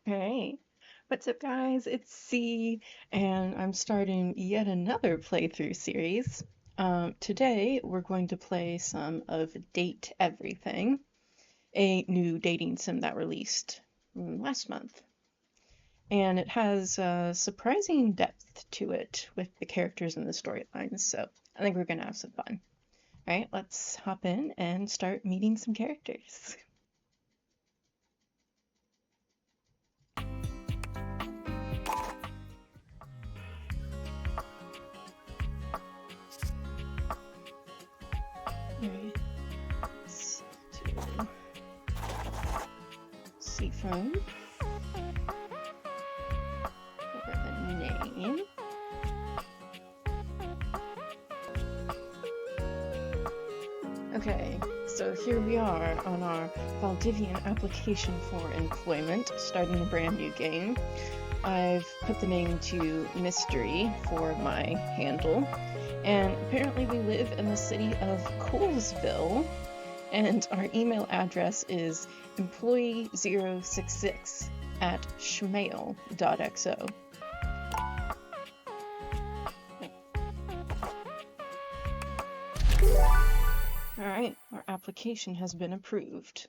Hey, what's up, guys? It's C, and I'm starting yet another playthrough series. Today, we're going to play some of Date Everything, a new dating sim that released last month. And it has surprising depth to it with the characters and the storylines, so I think we're going to have some fun. All right, let's hop in and start meeting some characters. Alright, let's do Seafoam for the name. Okay, so here we are on our Valdivian application for employment, starting a brand new game. I've put the name to Mystery for my handle, and apparently we live in the city of Coolsville, and our email address is employee066@shmail.xo. Alright, our application has been approved.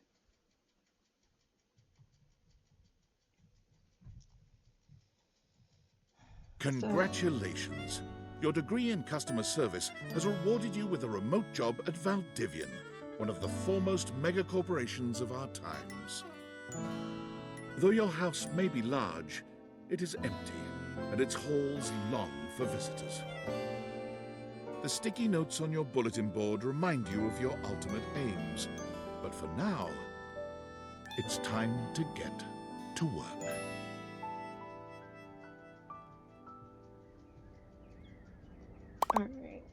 Congratulations. Your degree in customer service has rewarded you with a remote job at Valdivian, one of the foremost megacorporations of our times. Though your house may be large, it is empty, and its halls long for visitors. The sticky notes on your bulletin board remind you of your ultimate aims, but for now, it's time to get to work. Alright.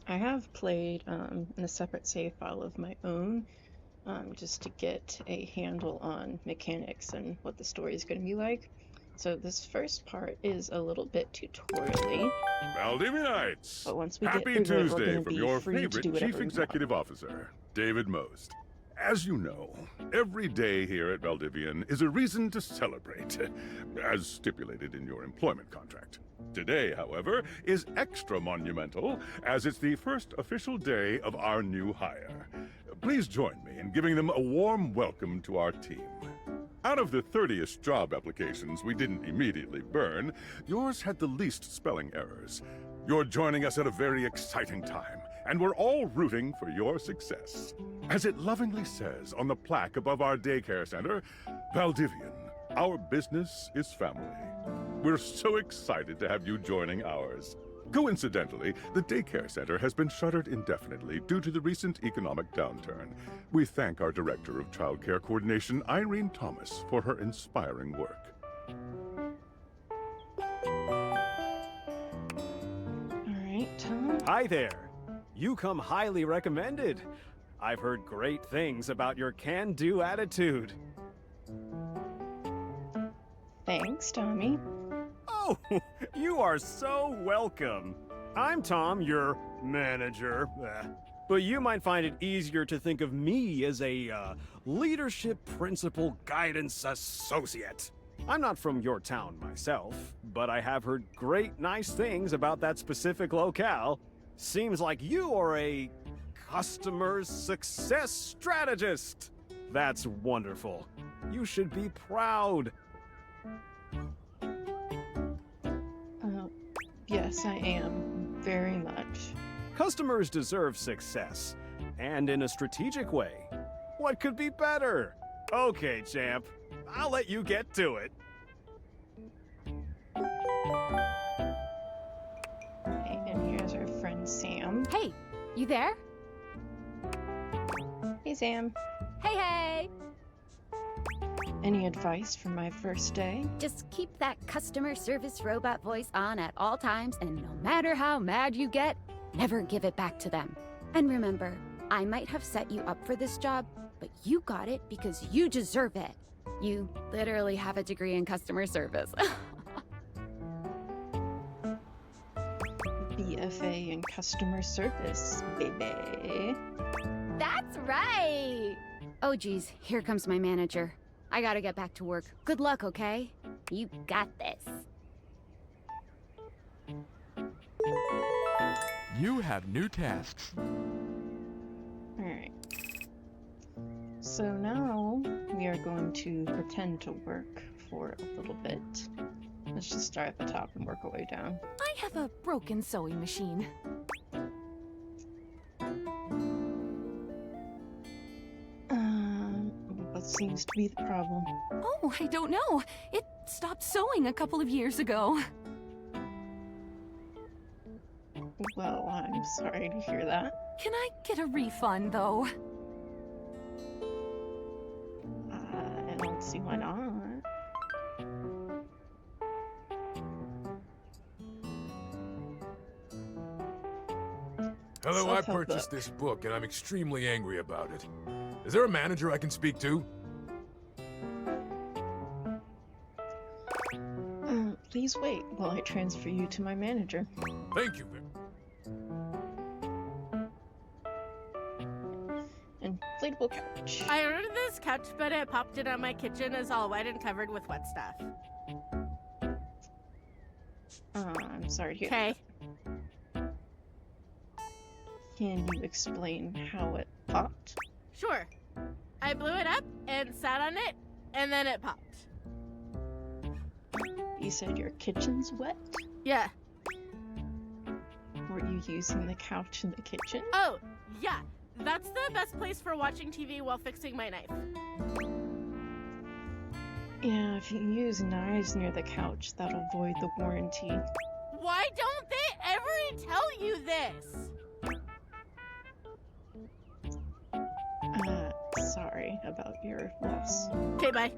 I have played in a separate save file of my own, just to get a handle on mechanics and what the story is going to be like. So this first part is a little bit tutorial-y. Valdivianites! But once we Happy get through it, we're Tuesday gonna from be your free to favorite do whatever Chief we want. Executive Officer, David Most. As you know, every day here at Valdivian is a reason to celebrate, as stipulated in your employment contract. Today, however, is extra monumental, as it's the first official day of our new hire. Please join me in giving them a warm welcome to our team. Out of the 30-ish job applications we didn't immediately burn, yours had the least spelling errors. You're joining us at a very exciting time, and we're all rooting for your success. As it lovingly says on the plaque above our daycare center, Valdivian, our business is family. We're so excited to have you joining ours. Coincidentally, the daycare center has been shuttered indefinitely due to the recent economic downturn. We thank our Director of Child Care Coordination, Irene Thomas, for her inspiring work. Alright, Tom. Hi there. You come highly recommended. I've heard great things about your can-do attitude. Thanks, Tommy. Oh, you are so welcome. I'm Tom, your manager. But you might find it easier to think of me as a leadership principal guidance associate. I'm not from your town myself, but I have heard great nice things about that specific locale. Seems like you are a customer success strategist. That's wonderful. You should be proud. Yes, I am. Very much. Customers deserve success, and in a strategic way. What could be better? Okay, champ. I'll let you get to it. Okay, and here's our friend Sam. Hey, you there? Hey, Sam. Hey, hey! Any advice for my first day? Just keep that customer service robot voice on at all times, and no matter how mad you get, never give it back to them. And remember, I might have set you up for this job, but you got it because you deserve it. You literally have a degree in customer service. BFA in customer service, baby. That's right! Oh geez, here comes my manager. I gotta get back to work. Good luck, okay? You got this. You have new tasks. Alright. So now we are going to pretend to work for a little bit. Let's just start at the top and work our way down. I have a broken sewing machine. What seems to be the problem? Oh, I don't know. It stopped sewing a couple of years ago. Well, I'm sorry to hear that. Can I get a refund, though? I don't see why not. Hello, I Self-help purchased book. this book and I'm extremely angry about it. Is there a manager I can speak to? Please wait while I transfer you to my manager. Thank you. Inflatable couch. I ordered this couch, but it popped in on my kitchen is all wet and covered with wet stuff. I'm sorry to hear Okay. that. Can you explain how it popped? Sure. I blew it up and sat on it, and then it popped. You said your kitchen's wet? Yeah. Were you using the couch in the kitchen? Oh, yeah. That's the best place for watching TV while fixing my knife. Yeah, if you use knives near the couch, that'll void the warranty. Why don't they ever tell you this? Sorry about your loss. Okay, bye.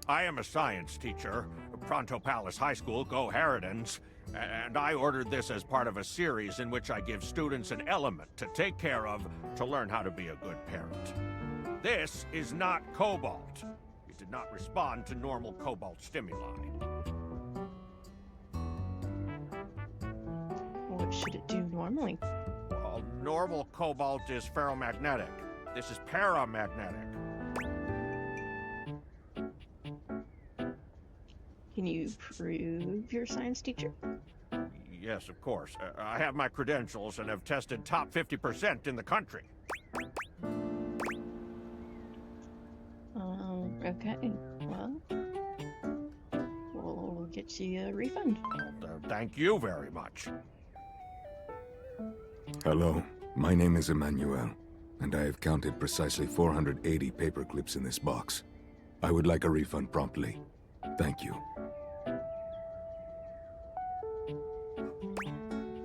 I am a science teacher, Pronto Palace High School, go Harridans, and I ordered this as part of a series in which I give students an element to take care of to learn how to be a good parent. This is not cobalt. It did not respond to normal cobalt stimuli. What should it do normally? Well, normal cobalt is ferromagnetic. This is paramagnetic. Can you prove you're a science teacher? Yes, of course. I have my credentials and have tested top 50% in the country. Okay. Well, we'll get you a refund. Thank you very much. Hello, my name is Emmanuel, and I have counted precisely 480 paper clips in this box. I would like a refund promptly. Thank you.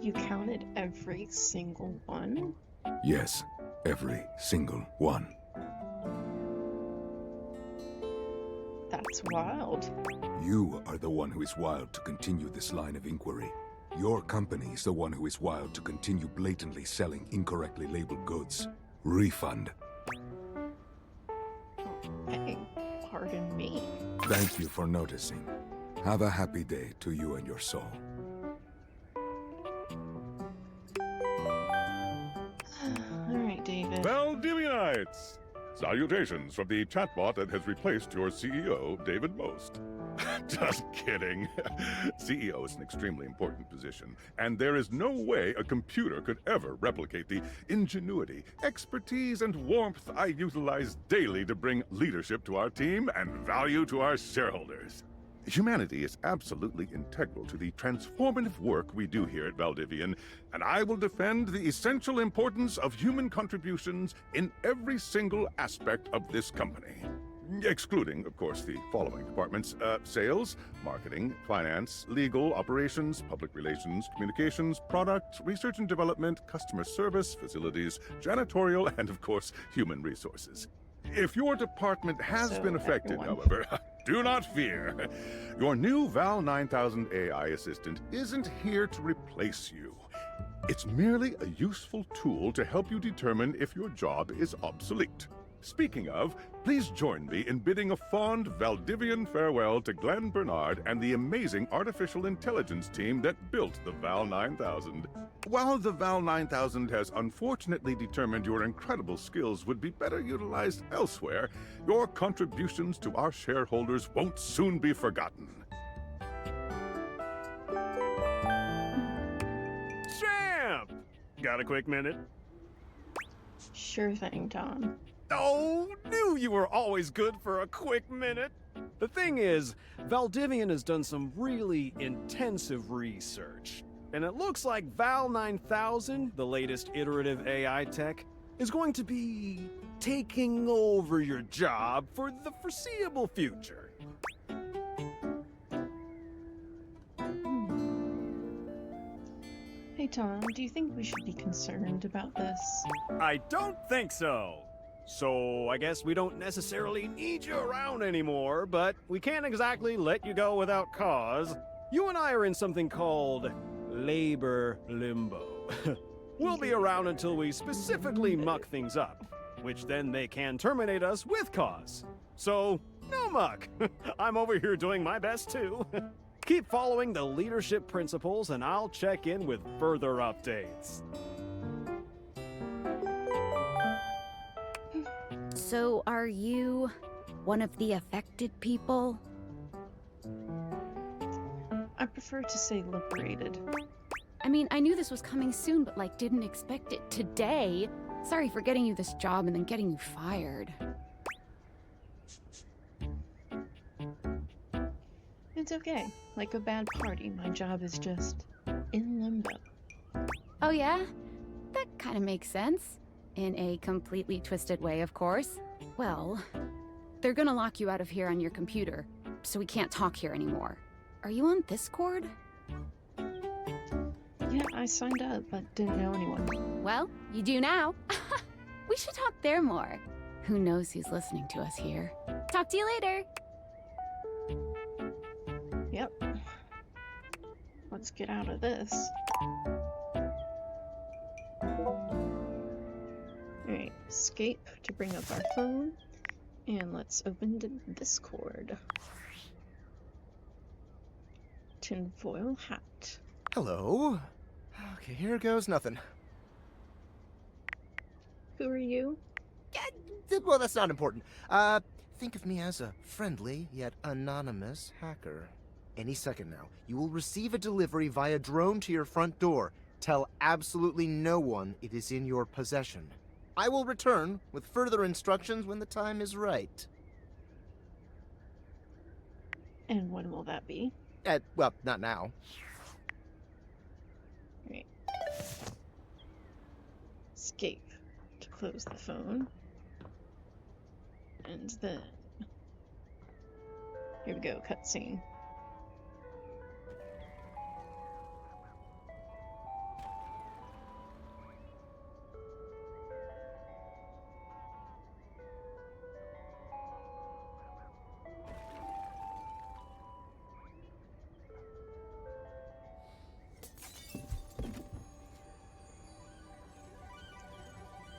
You counted every single one? Yes, every single one. That's wild. You are the one who is wild to continue this line of inquiry. Your company is the one who is wild to continue blatantly selling incorrectly labeled goods. Refund. Hey, pardon me. Thank you for noticing. Have a happy day to you and your soul. Alright, David. Valdivianites! Salutations from the chatbot that has replaced your CEO, David Most. Just kidding. CEO is an extremely important position, and there is no way a computer could ever replicate the ingenuity, expertise, and warmth I utilize daily to bring leadership to our team and value to our shareholders. Humanity is absolutely integral to the transformative work we do here at Valdivian, and I will defend the essential importance of human contributions in every single aspect of this company. Excluding, of course, the following departments: sales, marketing, finance, legal, operations, public relations, communications, product, research and development, customer service, facilities, janitorial, and, of course, human resources. If your department has been affected, however, do not fear. Your new Val 9000 AI assistant isn't here to replace you. It's merely a useful tool to help you determine if your job is obsolete. Speaking of, please join me in bidding a fond Valdivian farewell to Glenn Bernard and the amazing artificial intelligence team that built the Val 9000. While the Val 9000 has unfortunately determined your incredible skills would be better utilized elsewhere, your contributions to our shareholders won't soon be forgotten. Champ! Got a quick minute? Sure thing, Tom. Oh, knew you were always good for a quick minute. The thing is, Valdivian has done some really intensive research. And it looks like Val 9000, the latest iterative AI tech, is going to be taking over your job for the foreseeable future. Hey, Tom, do you think we should be concerned about this? I don't think so. So I guess we don't necessarily need you around anymore, but we can't exactly let you go without cause. You and I are in something called labor limbo. We'll be around until we specifically muck things up, which then they can terminate us with cause. So, no muck. I'm over here doing my best too. Keep following the leadership principles and I'll check in with further updates. So, are you one of the affected people? I prefer to say liberated. I mean, I knew this was coming soon, but didn't expect it today. Sorry for getting you this job and then getting you fired. It's okay. Like a bad party, my job is just in limbo. Oh yeah? That kind of makes sense. In a completely twisted way, of course. Well, they're gonna lock you out of here on your computer, so we can't talk here anymore. Are you on Discord? Yeah, I signed up, but didn't know anyone. Well, you do now. We should talk there more. Who knows who's listening to us here. Talk to you later. Yep. Let's get out of this. Alright, escape to bring up our phone. And let's open the Discord. Tinfoil hat. Hello. Okay, here goes nothing. Who are you? Well, that's not important. Think of me as a friendly yet anonymous hacker. Any second now, you will receive a delivery via drone to your front door. Tell absolutely no one it is in your possession. I will return with further instructions when the time is right. And when will that be? Well, not now. Right. Escape to close the phone. And then... Here we go, cutscene.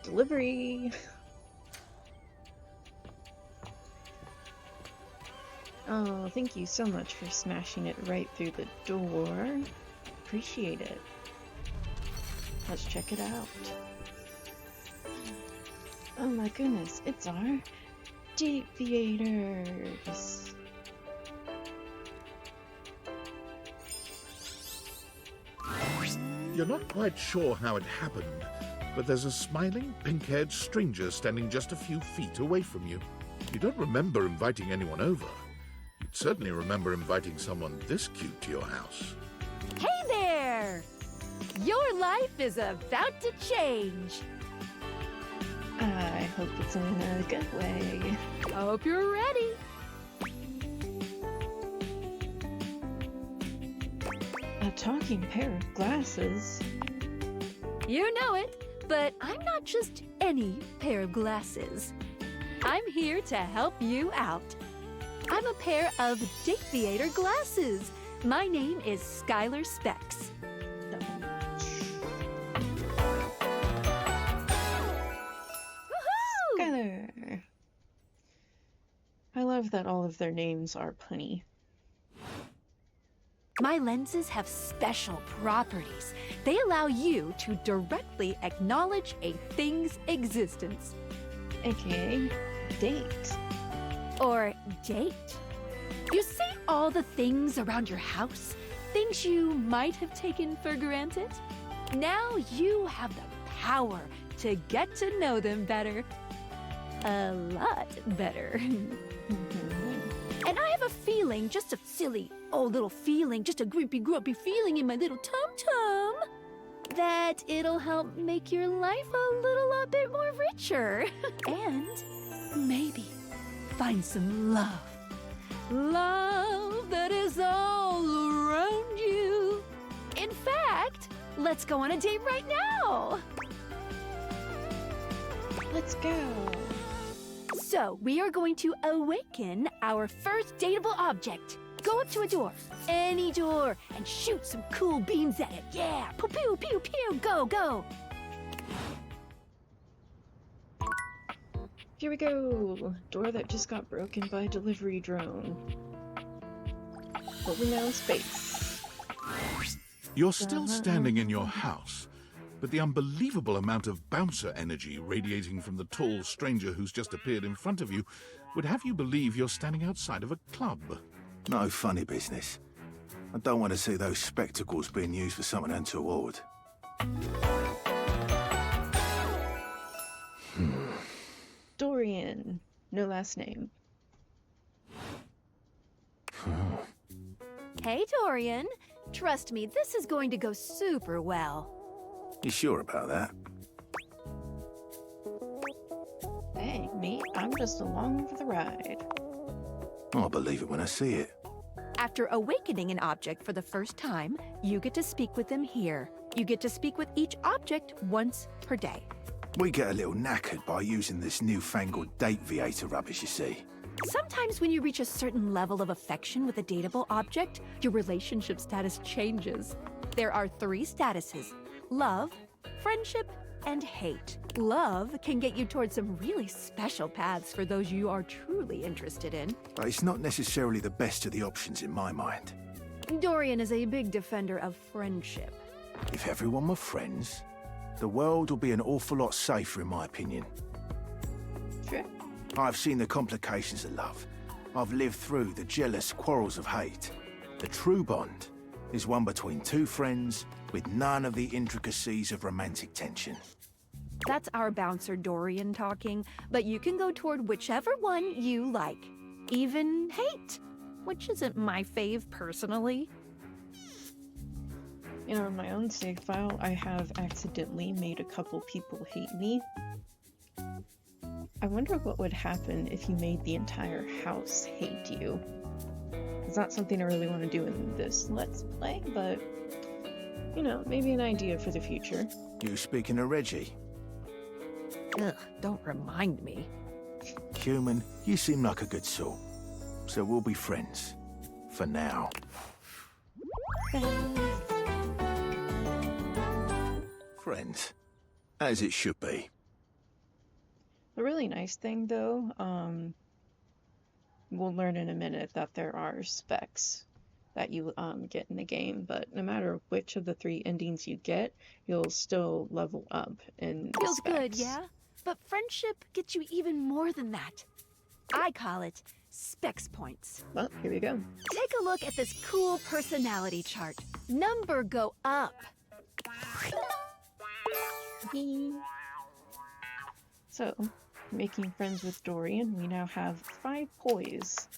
Delivery. Oh, thank you so much for smashing it right through the door. Appreciate it. Let's check it out. Oh my goodness, it's our Deviators. You're not quite sure how it happened, but there's a smiling, pink-haired stranger standing just a few feet away from you. You don't remember inviting anyone over. You'd certainly remember inviting someone this cute to your house. Hey there! Your life is about to change. I hope it's in a good way. Hope you're ready. A talking pair of glasses. You know it, but I'm not just any pair of glasses. I'm here to help you out. I'm a pair of Deviator glasses. My name is Skylar Specs. Skylar. that all of their names are punny. My lenses have special properties. They allow you to directly acknowledge a thing's existence. AKA date. Or date. You see all the things around your house? Things you might have taken for granted? Now you have the power to get to know them better. A lot better. And I have a feeling, just a silly old little feeling, just a grumpy feeling in my little tum-tum, that it'll help make your life a lot bit more richer. And maybe find some love. Love that is all around you. In fact, let's go on a date right now. Let's go. So, we are going to awaken our first dateable object. Go up to a door, any door, and shoot some cool beams at it. Yeah, pew pew pew pew, go, go. Here we go. Door that just got broken by a delivery drone. But we're now in space. You're still standing in your house, but the unbelievable amount of bouncer energy radiating from the tall stranger who's just appeared in front of you would have you believe you're standing outside of a club. No funny business. I don't want to see those spectacles being used for something untoward. Dorian. No last name. Hey, Dorian. Trust me, this is going to go super well. You sure about that? Hey, me, I'm just along for the ride. I'll believe it when I see it. After awakening an object for the first time, you get to speak with them here. You get to speak with each object once per day. We get a little knackered by using this newfangled date viator rubbish, you see. Sometimes when you reach a certain level of affection with a dateable object, your relationship status changes. There are 3 statuses: love, friendship, and hate. Love can get you towards some really special paths for those you are truly interested in. But it's not necessarily the best of the options in my mind. Dorian is a big defender of friendship. If everyone were friends, the world would be an awful lot safer, in my opinion. Sure. I've seen the complications of love. I've lived through the jealous quarrels of hate. The true bond is one between 2 friends with none of the intricacies of romantic tension. That's our bouncer Dorian talking, but you can go toward whichever one you like. Even hate, which isn't my fave personally. You know, in my own save file, I have accidentally made a couple people hate me. I wonder what would happen if you made the entire house hate you. It's not something I really want to do in this Let's Play, but, you know, maybe an idea for the future. You speaking of Reggie? Ugh, don't remind me. Human, you seem like a good sort. So we'll be friends. For now. Friends. As it should be. The really nice thing, though, we'll learn in a minute that there are specs that you get in the game, but no matter which of the 3 endings you get, you'll still level up in the Feels specs. good, yeah? But friendship gets you even more than that. I call it specs points. Well, here we go. Take a look at this cool personality chart. Number go up. So, making friends with Dorian, we now have 5 poise.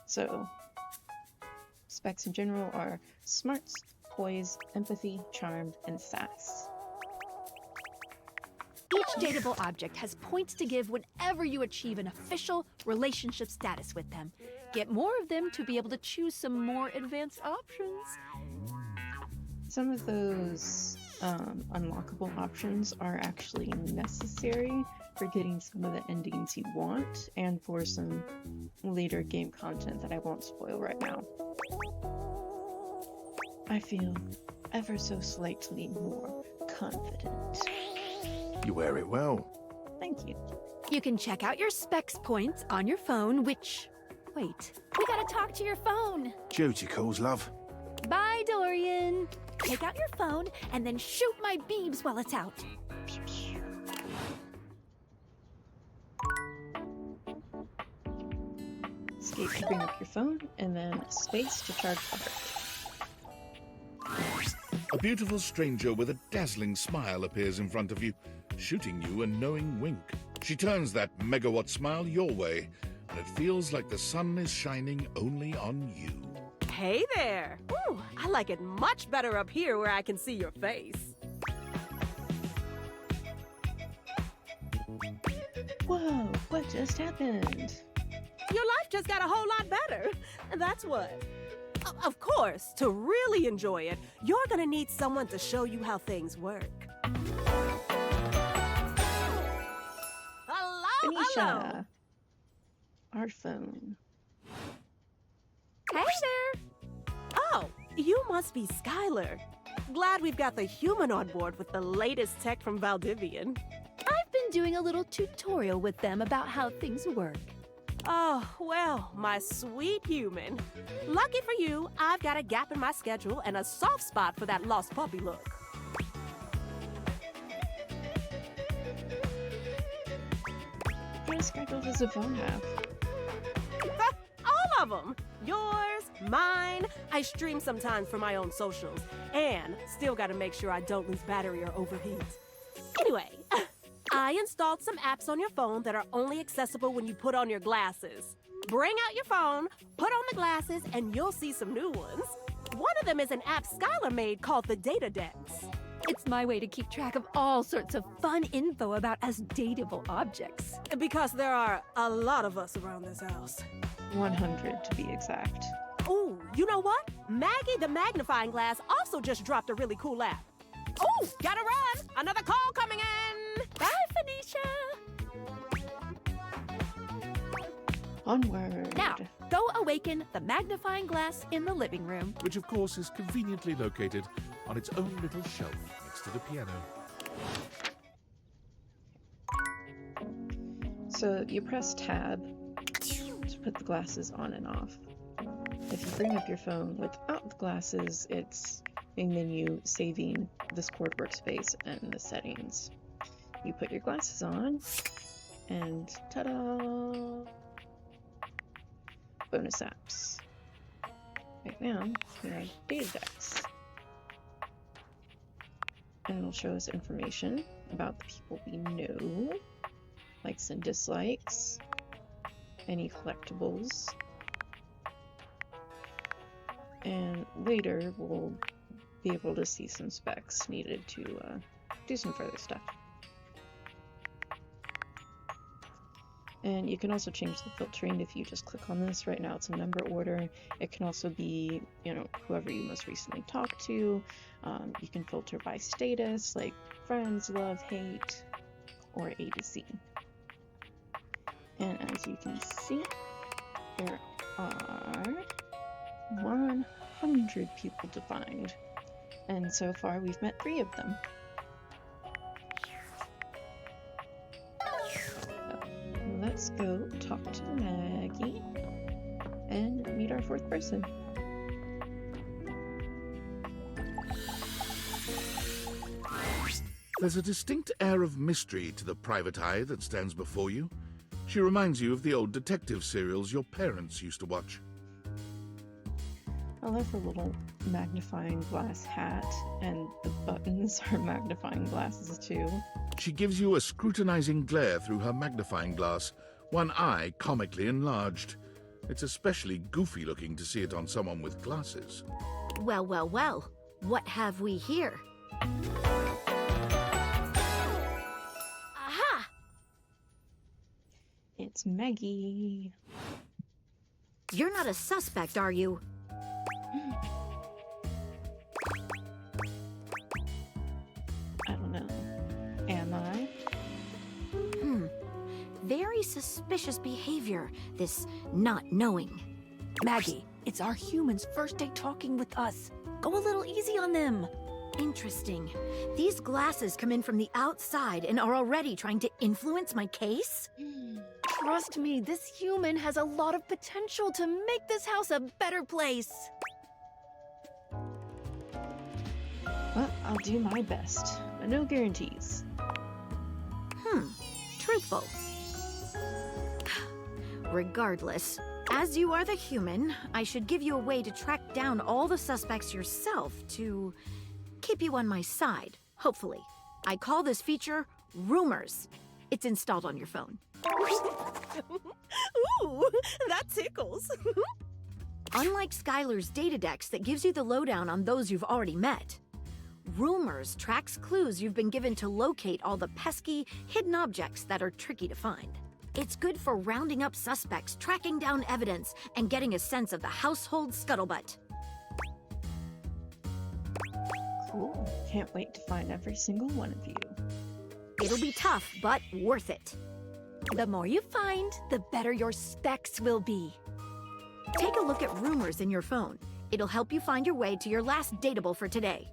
So, specs in general are smarts, poise, empathy, charm, and sass. Each dateable object has points to give whenever you achieve an official relationship status with them. Get more of them to be able to choose some more advanced options. Some of those unlockable options are actually necessary for getting some of the endings you want and for some later game content that I won't spoil right now. I feel ever so slightly more confident. You wear it well. Thank you. You can check out your specs points on your phone, which... Wait. We gotta talk to your phone. Duty calls, love. Bye, Dorian. Take out your phone and then shoot my beams while it's out. Escape to bring up your phone, and then space to charge the heart. A beautiful stranger with a dazzling smile appears in front of you, shooting you a knowing wink. She turns that megawatt smile your way, and it feels like the sun is shining only on you. Hey there! Ooh, I like it much better up here where I can see your face. Whoa, what just happened? Your life just got a whole lot better. That's what. Of course, to really enjoy it, you're gonna need someone to show you how things work. Hello, Phoenicia. Our phone. Hey there! Oh, you must be Skylar. Glad we've got the human on board with the latest tech from Valdivian. I've been doing a little tutorial with them about how things work. Oh, well, my sweet human. Lucky for you, I've got a gap in my schedule and a soft spot for that lost puppy look. What schedule does Yvonne have? All of them. Yours, mine. I stream sometimes for my own socials. And still gotta make sure I don't lose battery or overheat. Anyway, I installed some apps on your phone that are only accessible when you put on your glasses. Bring out your phone, put on the glasses, and you'll see some new ones. One of them is an app Skylar made called the Data Dex. It's my way to keep track of all sorts of fun info about us dateable objects. Because there are a lot of us around this house. 100 to be exact. Ooh, you know what? Maggie the Magnifying Glass also just dropped a really cool app. Ooh, gotta run! Another call coming in! Bye, Phoenicia! Onward. Now, go awaken the magnifying glass in the living room. Which, of course, is conveniently located on its own little shelf next to the piano. So you press tab to put the glasses on and off. If you bring up your phone without the glasses, it's a menu saving this cord workspace and the settings. You put your glasses on, and ta-da! Bonus apps. Right now, we have Data Dex. And it'll show us information about the people we know, likes and dislikes, any collectibles, and later we'll be able to see some specs needed to do some further stuff. And you can also change the filtering if you just click on this. Right now it's a number order. It can also be, you know, whoever you most recently talked to. You can filter by status, like friends, love, hate, or A to Z. And as you can see, there are 100 people defined. And so far we've met 3 of them. Let's go talk to Maggie and meet our 4th person. There's a distinct air of mystery to the private eye that stands before you. She reminds you of the old detective serials your parents used to watch. I love her little magnifying glass hat, and the buttons are magnifying glasses too. She gives you a scrutinizing glare through her magnifying glass, one eye comically enlarged. It's especially goofy looking to see it on someone with glasses. Well, well, well. What have we here? Aha! It's Maggie. You're not a suspect, are you? I don't know. Am I? Very suspicious behavior, this not knowing. Maggie, it's our humans' first day talking with us. Go a little easy on them. Interesting. These glasses come in from the outside and are already trying to influence my case? Trust me, this human has a lot of potential to make this house a better place. Well, I'll do my best, but no guarantees. Truthful. Regardless, as you are the human, I should give you a way to track down all the suspects yourself to keep you on my side, hopefully. I call this feature Rumors. It's installed on your phone. Ooh, that tickles. Unlike Skylar's Datadex that gives you the lowdown on those you've already met, Rumors tracks clues you've been given to locate all the pesky, hidden objects that are tricky to find. It's good for rounding up suspects, tracking down evidence, and getting a sense of the household scuttlebutt. Cool. Can't wait to find every single one of you. It'll be tough, but worth it. The more you find, the better your specs will be. Take a look at Rumors in your phone. It'll help you find your way to your last dateable for today.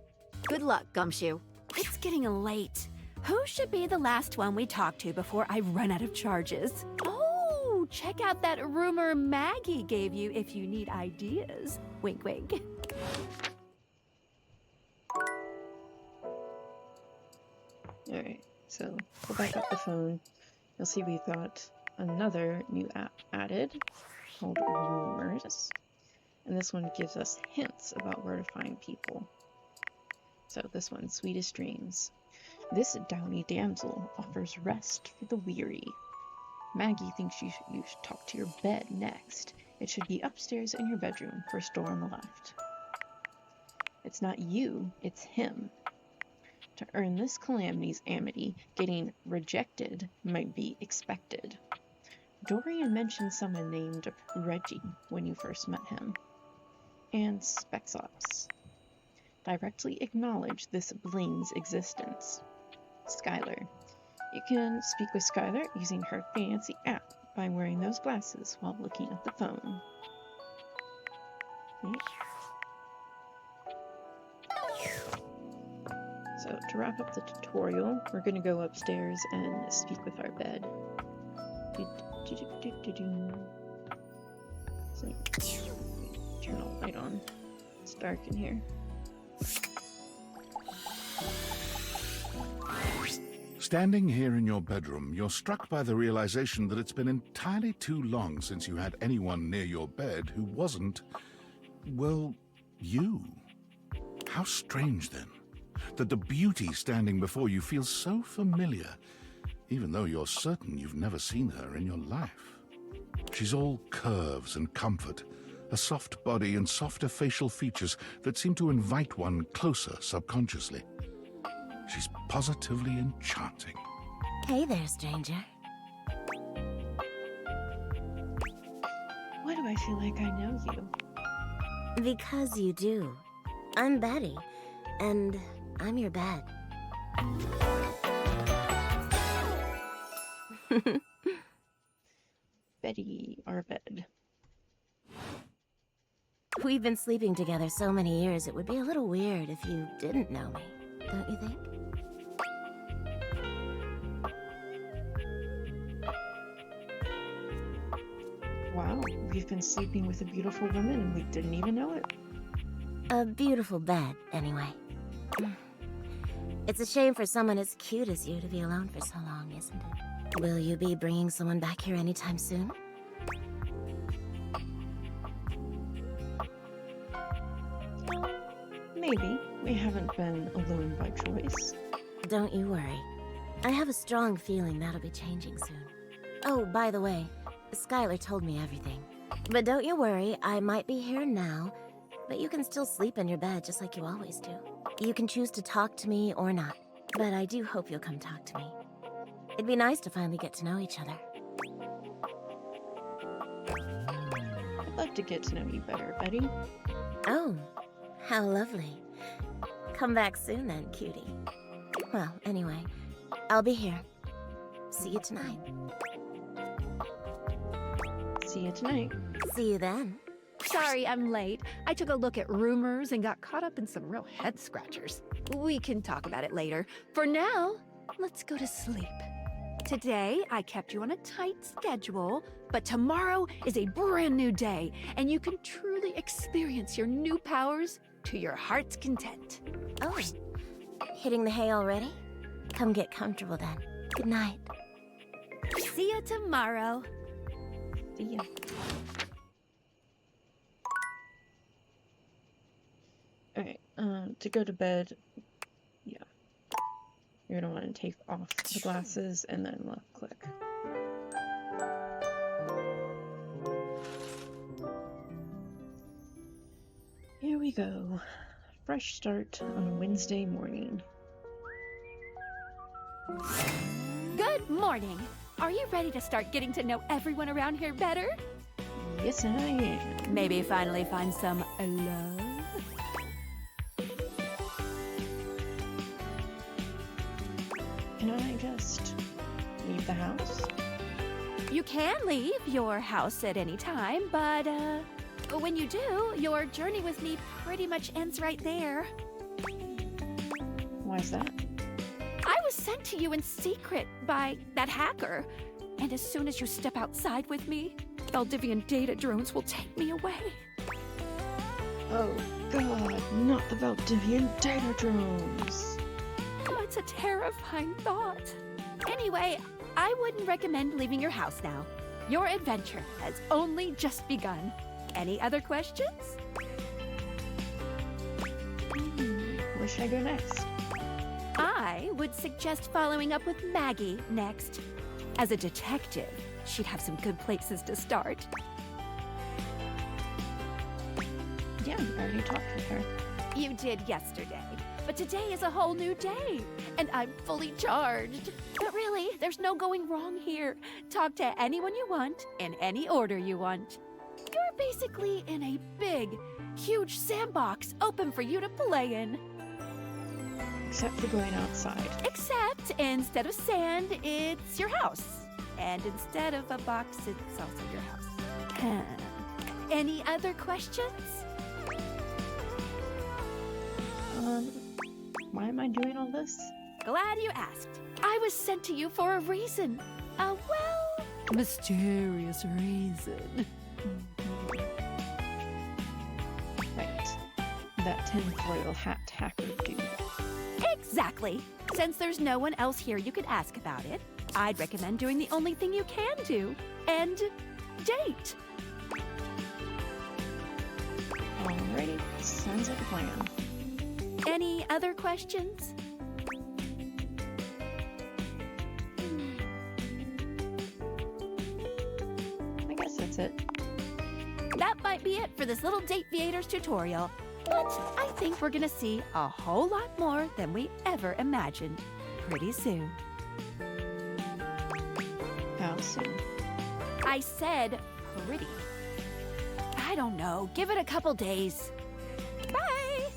Good luck, Gumshoe. It's getting late. Who should be the last one we talk to before I run out of charges? Oh, check out that rumor Maggie gave you if you need ideas. Wink, wink. Alright, so go back up the phone. You'll see we've got another new app added called Rumors. And this one gives us hints about where to find people. So this one, Sweetest Dreams. This downy damsel offers rest for the weary. Maggie thinks you should talk to your bed next. It should be upstairs in your bedroom, first door on the left. It's not you, it's him. To earn this calamity's amity, getting rejected might be expected. Dorian mentioned someone named Reggie when you first met him. And Spexops. Directly acknowledge this bling's existence. Skylar. You can speak with Skylar using her fancy app by wearing those glasses while looking at the phone. Okay. So to wrap up the tutorial, we're going to go upstairs and speak with our bed. So, turn the light on. It's dark in here. Standing here in your bedroom, you're struck by the realization that it's been entirely too long since you had anyone near your bed who wasn't, well, you. How strange, then, that the beauty standing before you feels so familiar, even though you're certain you've never seen her in your life. She's all curves and comfort, a soft body and softer facial features that seem to invite one closer subconsciously. She's positively enchanting. Hey there, stranger. Why do I feel like I know you? Because you do. I'm Betty, and I'm your bed. Betty, our bed. We've been sleeping together so many years, it would be a little weird if you didn't know me, don't you think? Wow, we've been sleeping with a beautiful woman and we didn't even know it. A beautiful bed, anyway. It's a shame for someone as cute as you to be alone for so long, isn't it? Will you be bringing someone back here anytime soon? Maybe. We haven't been alone by choice. Don't you worry. I have a strong feeling that'll be changing soon. Oh, by the way, Skylar told me everything. But don't you worry, I might be here now, but you can still sleep in your bed just like you always do. You can choose to talk to me or not, but I do hope you'll come talk to me. It'd be nice to finally get to know each other. I'd love to get to know you better, Betty. Oh, how lovely. Come back soon then, cutie. Well, anyway, I'll be here. See you tonight. See you tonight. See you then. Sorry I'm late. I took a look at rumors and got caught up in some real head scratchers. We can talk about it later. For now, let's go to sleep. Today, I kept you on a tight schedule, but tomorrow is a brand new day, and you can truly experience your new powers to your heart's content. Oh, hitting the hay already? Come get comfortable then. Good night. See you tomorrow. See ya. Alright, to go to bed, yeah. You're gonna want to take off the glasses and then left click. Here we go. Fresh start on a Wednesday morning. Good morning. Are you ready to start getting to know everyone around here better? Yes, I am. Maybe finally find some love? Can I just leave the house? You can leave your house at any time, but when you do, your journey with me pretty much ends right there. Why's that? I was sent to you in secret by that hacker, and as soon as you step outside with me, Valdivian data drones will take me away. Oh god, not the Valdivian data drones! Oh, it's a terrifying thought. Anyway, I wouldn't recommend leaving your house now. Your adventure has only just begun. Any other questions? Where should I go next? I would suggest following up with Maggie next. As a detective, she'd have some good places to start. Yeah, I already talked with her. You did yesterday, but today is a whole new day, and I'm fully charged. But really, there's no going wrong here. Talk to anyone you want, in any order you want. You're basically in a big, huge sandbox open for you to play in. Except for going outside. Except, instead of sand, it's your house. And instead of a box, it's also your house. Any other questions? Why am I doing all this? Glad you asked. I was sent to you for a reason. A, well, mysterious reason. Right. That tinfoil hat hacker dude. Exactly. Since there's no one else here you could ask about it, I'd recommend doing the only thing you can do, and date. Alrighty, sounds like a plan. Any other questions? I guess that's it. That might be it for this little Dateviators tutorial. But I think we're gonna see a whole lot more than we ever imagined pretty soon. How soon? I said pretty. I don't know. Give it a couple days. Bye!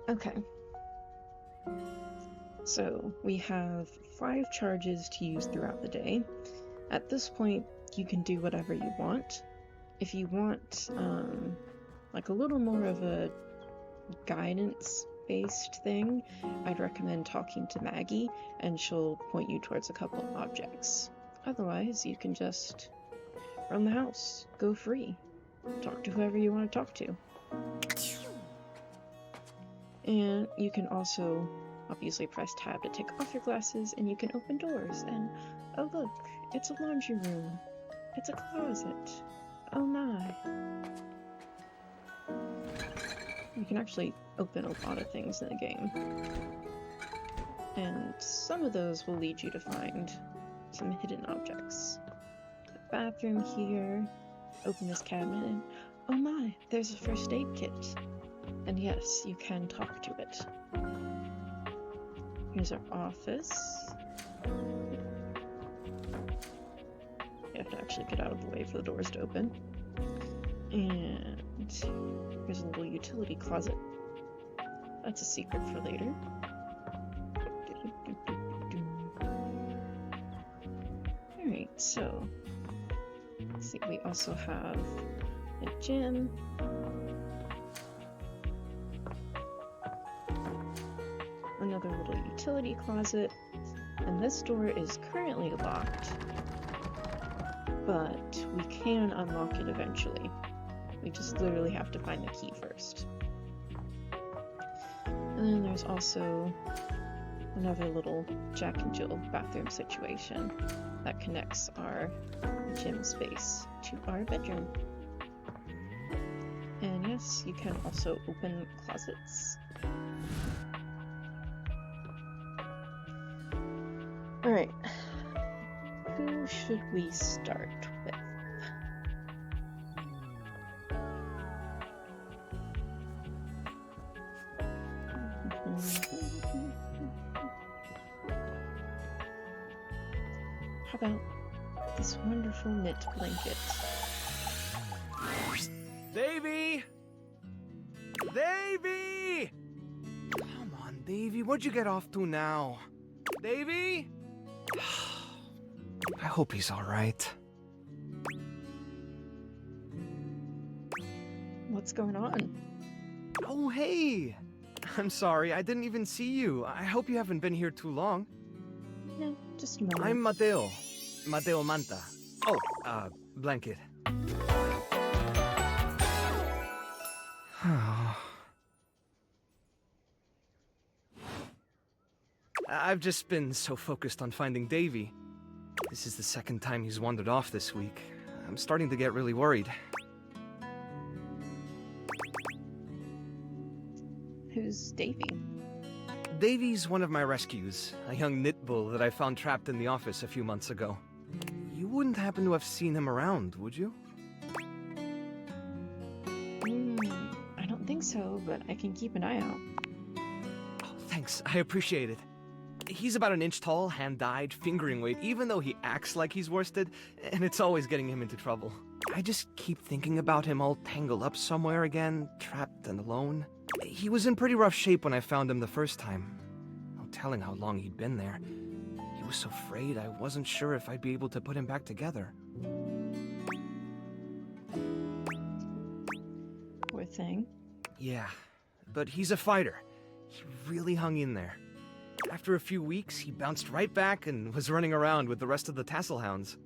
Okay. So, we have 5 charges to use throughout the day. At this point, you can do whatever you want. If you want, like a little more of a guidance-based thing, I'd recommend talking to Maggie, and she'll point you towards a couple of objects. Otherwise, you can just roam the house, go free, talk to whoever you want to talk to. And you can also obviously press tab to take off your glasses, and you can open doors, and oh look, it's a laundry room. It's a closet. Oh my. You can actually open a lot of things in the game. And some of those will lead you to find some hidden objects. A bathroom here. Open this cabinet, and oh my, there's a first aid kit. And yes, you can talk to it. Here's our office. You have to actually get out of the way for the doors to open. And here's a little utility closet. That's a secret for later. So, let's see, we also have a gym. Another little utility closet. And this door is currently locked, but we can unlock it eventually. We just literally have to find the key first. And then there's also another little Jack and Jill bathroom situation that connects our gym space to our bedroom. And yes, you can also open closets. Alright, who should we start with? How about this wonderful knit blanket? Davy! Davy! Come on, Davy, where'd you get off to now? Davy? I hope he's alright. What's going on? Oh, hey! I'm sorry, I didn't even see you. I hope you haven't been here too long. No, just a moment. I'm Mateo. Mateo Manta. Oh, blanket. I've just been so focused on finding Davy. This is the second time he's wandered off this week. I'm starting to get really worried. Who's Davy? Davy's one of my rescues, a young knit bull that I found trapped in the office a few months ago. You wouldn't happen to have seen him around, would you? I don't think so, but I can keep an eye out. Oh, thanks, I appreciate it. He's about an inch tall, hand-dyed, fingering weight, even though he acts like he's worsted, and it's always getting him into trouble. I just keep thinking about him all tangled up somewhere again, trapped and alone. He was in pretty rough shape when I found him the first time. No telling how long he'd been there. He was so frayed I wasn't sure if I'd be able to put him back together. Poor thing. Yeah, but he's a fighter. He really hung in there. After a few weeks, he bounced right back and was running around with the rest of the tassel hounds.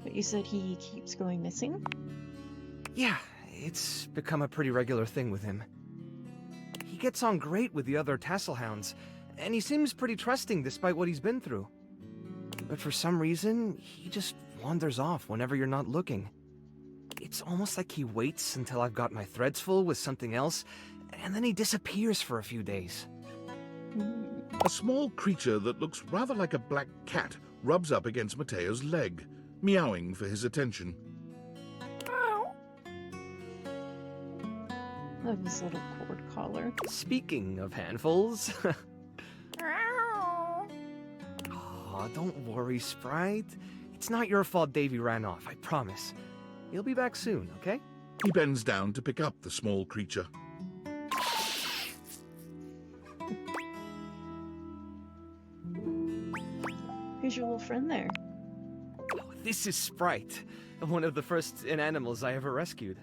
But you said he keeps going missing? Yeah, it's become a pretty regular thing with him. He gets on great with the other tassel hounds, and he seems pretty trusting despite what he's been through. But for some reason, he just wanders off whenever you're not looking. It's almost like he waits until I've got my threads full with something else, and then he disappears for a few days. A small creature that looks rather like a black cat rubs up against Mateo's leg, meowing for his attention. Love his little cord collar. Speaking of handfuls... Oh, don't worry, Sprite. It's not your fault Davy ran off, I promise. He'll be back soon, okay? He bends down to pick up the small creature. Who's your little friend there? Oh, this is Sprite, one of the first animals I ever rescued.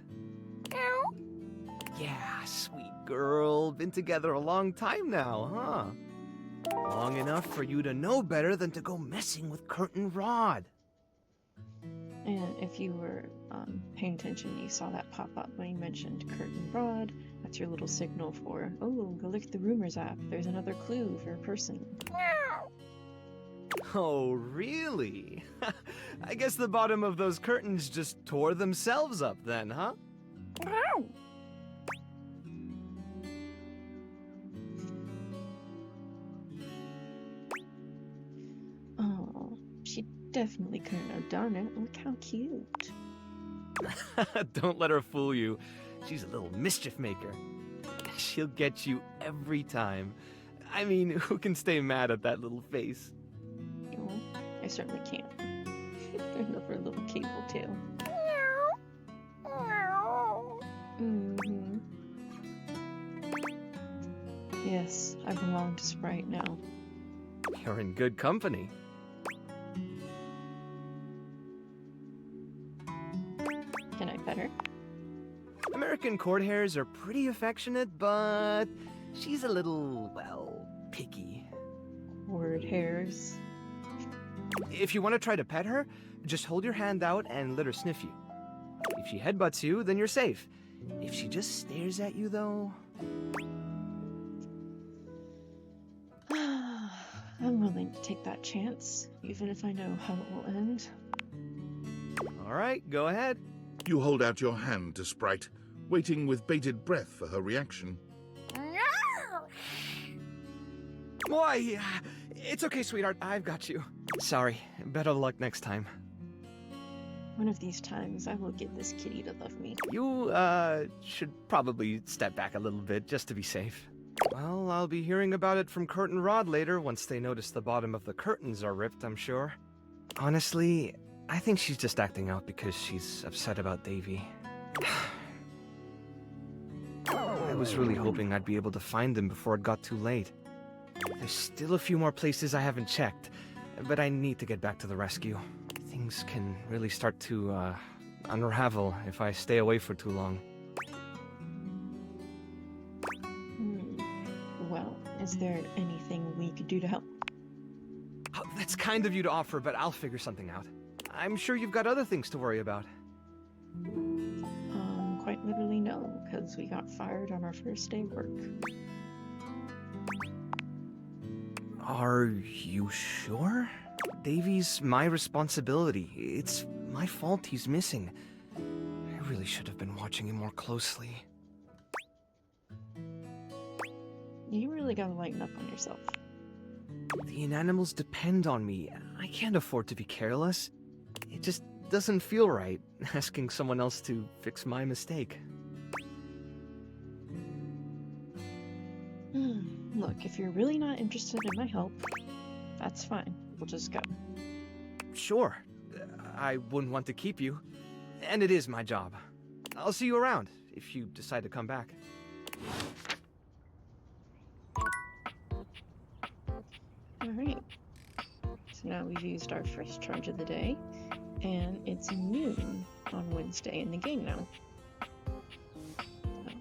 Yeah, sweet girl. Been together a long time now, huh? Long enough for you to know better than to go messing with Curtain Rod. And if you were paying attention, you saw that pop up when you mentioned Curtain Rod. That's your little signal for, oh, go look at the Rumors app. There's another clue for a person. Oh, really? I guess the bottom of those curtains just tore themselves up then, huh? Oh, she definitely couldn't have done it. Look how cute. Don't let her fool you. She's a little mischief maker. She'll get you every time. I mean, who can stay mad at that little face? Oh, I certainly can't. Love her little cable tail. Mm-hmm. Yes, I belong to Sprite now. You're in good company. American court hares are pretty affectionate, but she's a little, well, picky. Word hairs. If you want to try to pet her, just hold your hand out and let her sniff you. If she headbutts you, then you're safe. If she just stares at you, though... I'm willing to take that chance, even if I know how it will end. All right, go ahead. You hold out your hand to Sprite, waiting with bated breath for her reaction. Why? It's okay, sweetheart. I've got you. Sorry. Better luck next time. One of these times, I will get this kitty to love me. You, should probably step back a little bit just to be safe. Well, I'll be hearing about it from Kurt and Rod later once they notice the bottom of the curtains are ripped, I'm sure. Honestly, I think she's just acting out because she's upset about Davy. I was really hoping I'd be able to find them before it got too late. There's still a few more places I haven't checked, but I need to get back to the rescue. Things can really start to, unravel if I stay away for too long. Well, is there anything we could do to help? Oh, that's kind of you to offer, but I'll figure something out. I'm sure you've got other things to worry about. Quite literally no, because we got fired on our first day of work. Are you sure? Davy's my responsibility. It's my fault he's missing. I really should have been watching him more closely. You really gotta lighten up on yourself. The inanimals depend on me. I can't afford to be careless. It just doesn't feel right, asking someone else to fix my mistake. Look, if you're really not interested in my help, that's fine. We'll just go. Sure. I wouldn't want to keep you. And it is my job. I'll see you around, if you decide to come back. Alright. So now we've used our first charge of the day, and it's noon on Wednesday in the game now.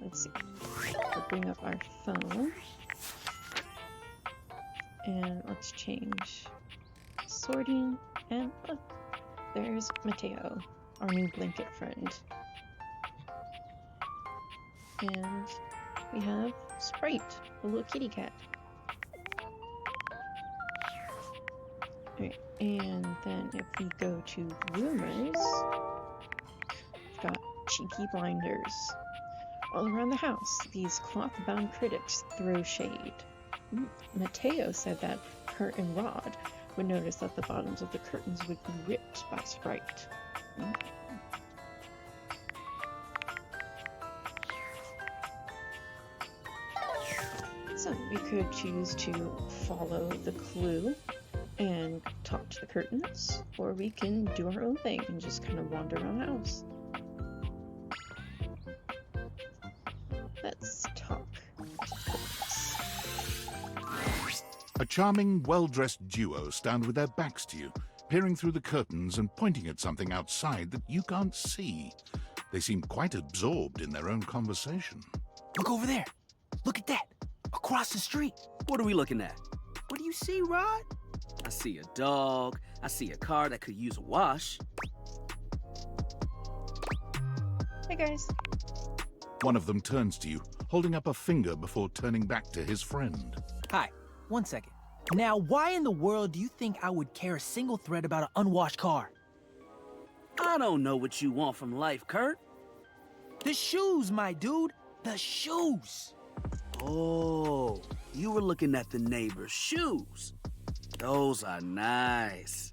Let's see. We'll bring up our phone. And let's change sorting, and look, there's Mateo, our new blanket friend. And we have Sprite, the little kitty cat. Alright, and then if we go to rumors, we've got cheeky blinders. All around the house, these cloth-bound critics throw shade. Mateo said that Kurt and Rod would notice that the bottoms of the curtains would be ripped by Sprite. So we could choose to follow the clue and talk to the curtains, or we can do our own thing and just kind of wander around the house. Let's talk to the curtains. A charming, well-dressed duo stand with their backs to you, peering through the curtains and pointing at something outside that you can't see. They seem quite absorbed in their own conversation. Look over there. Look at that. Across the street. What are we looking at? What do you see, Rod? I see a dog. I see a car that could use a wash. Hey guys. One of them turns to you, holding up a finger before turning back to his friend. Hi. 1 second. Now, why in the world do you think I would care a single thread about an unwashed car? I don't know what you want from life, Kurt. The shoes, my dude. The shoes. Oh, you were looking at the neighbor's shoes. Those are nice.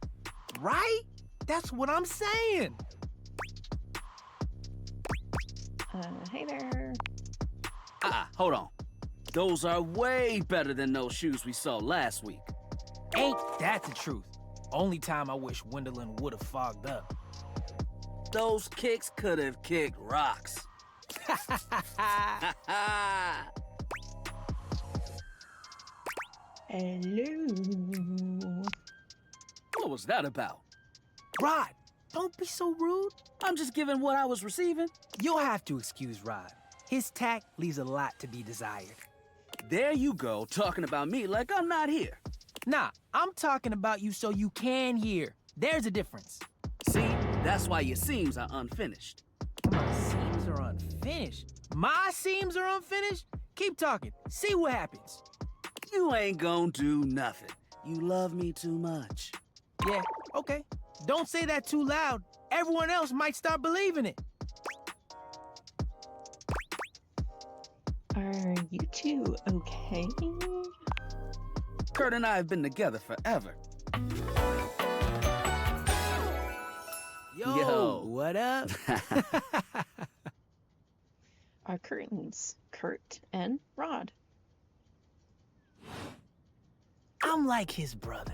Right? That's what I'm saying. Hey there. Hold on. Those are way better than those shoes we saw last week. Ain't that the truth? Only time I wish Wendelin would have fogged up. Those kicks could have kicked rocks. Hello. What was that about? Rod, Don't be so rude. I'm just giving what I was receiving. You'll have to excuse Rod. His tact leaves a lot to be desired. There you go, talking about me like I'm not here. Nah, I'm talking about you so you can hear. There's a difference. See, that's why your seams are unfinished. My seams are unfinished? My seams are unfinished? Keep talking. See what happens. You ain't gonna do nothing. You love me too much. Yeah, okay. Don't say that too loud. Everyone else might start believing it. Are you two okay? Kurt and I have been together forever. Yo, what up? Our curtains, Kurt and Rod. I'm like his brother.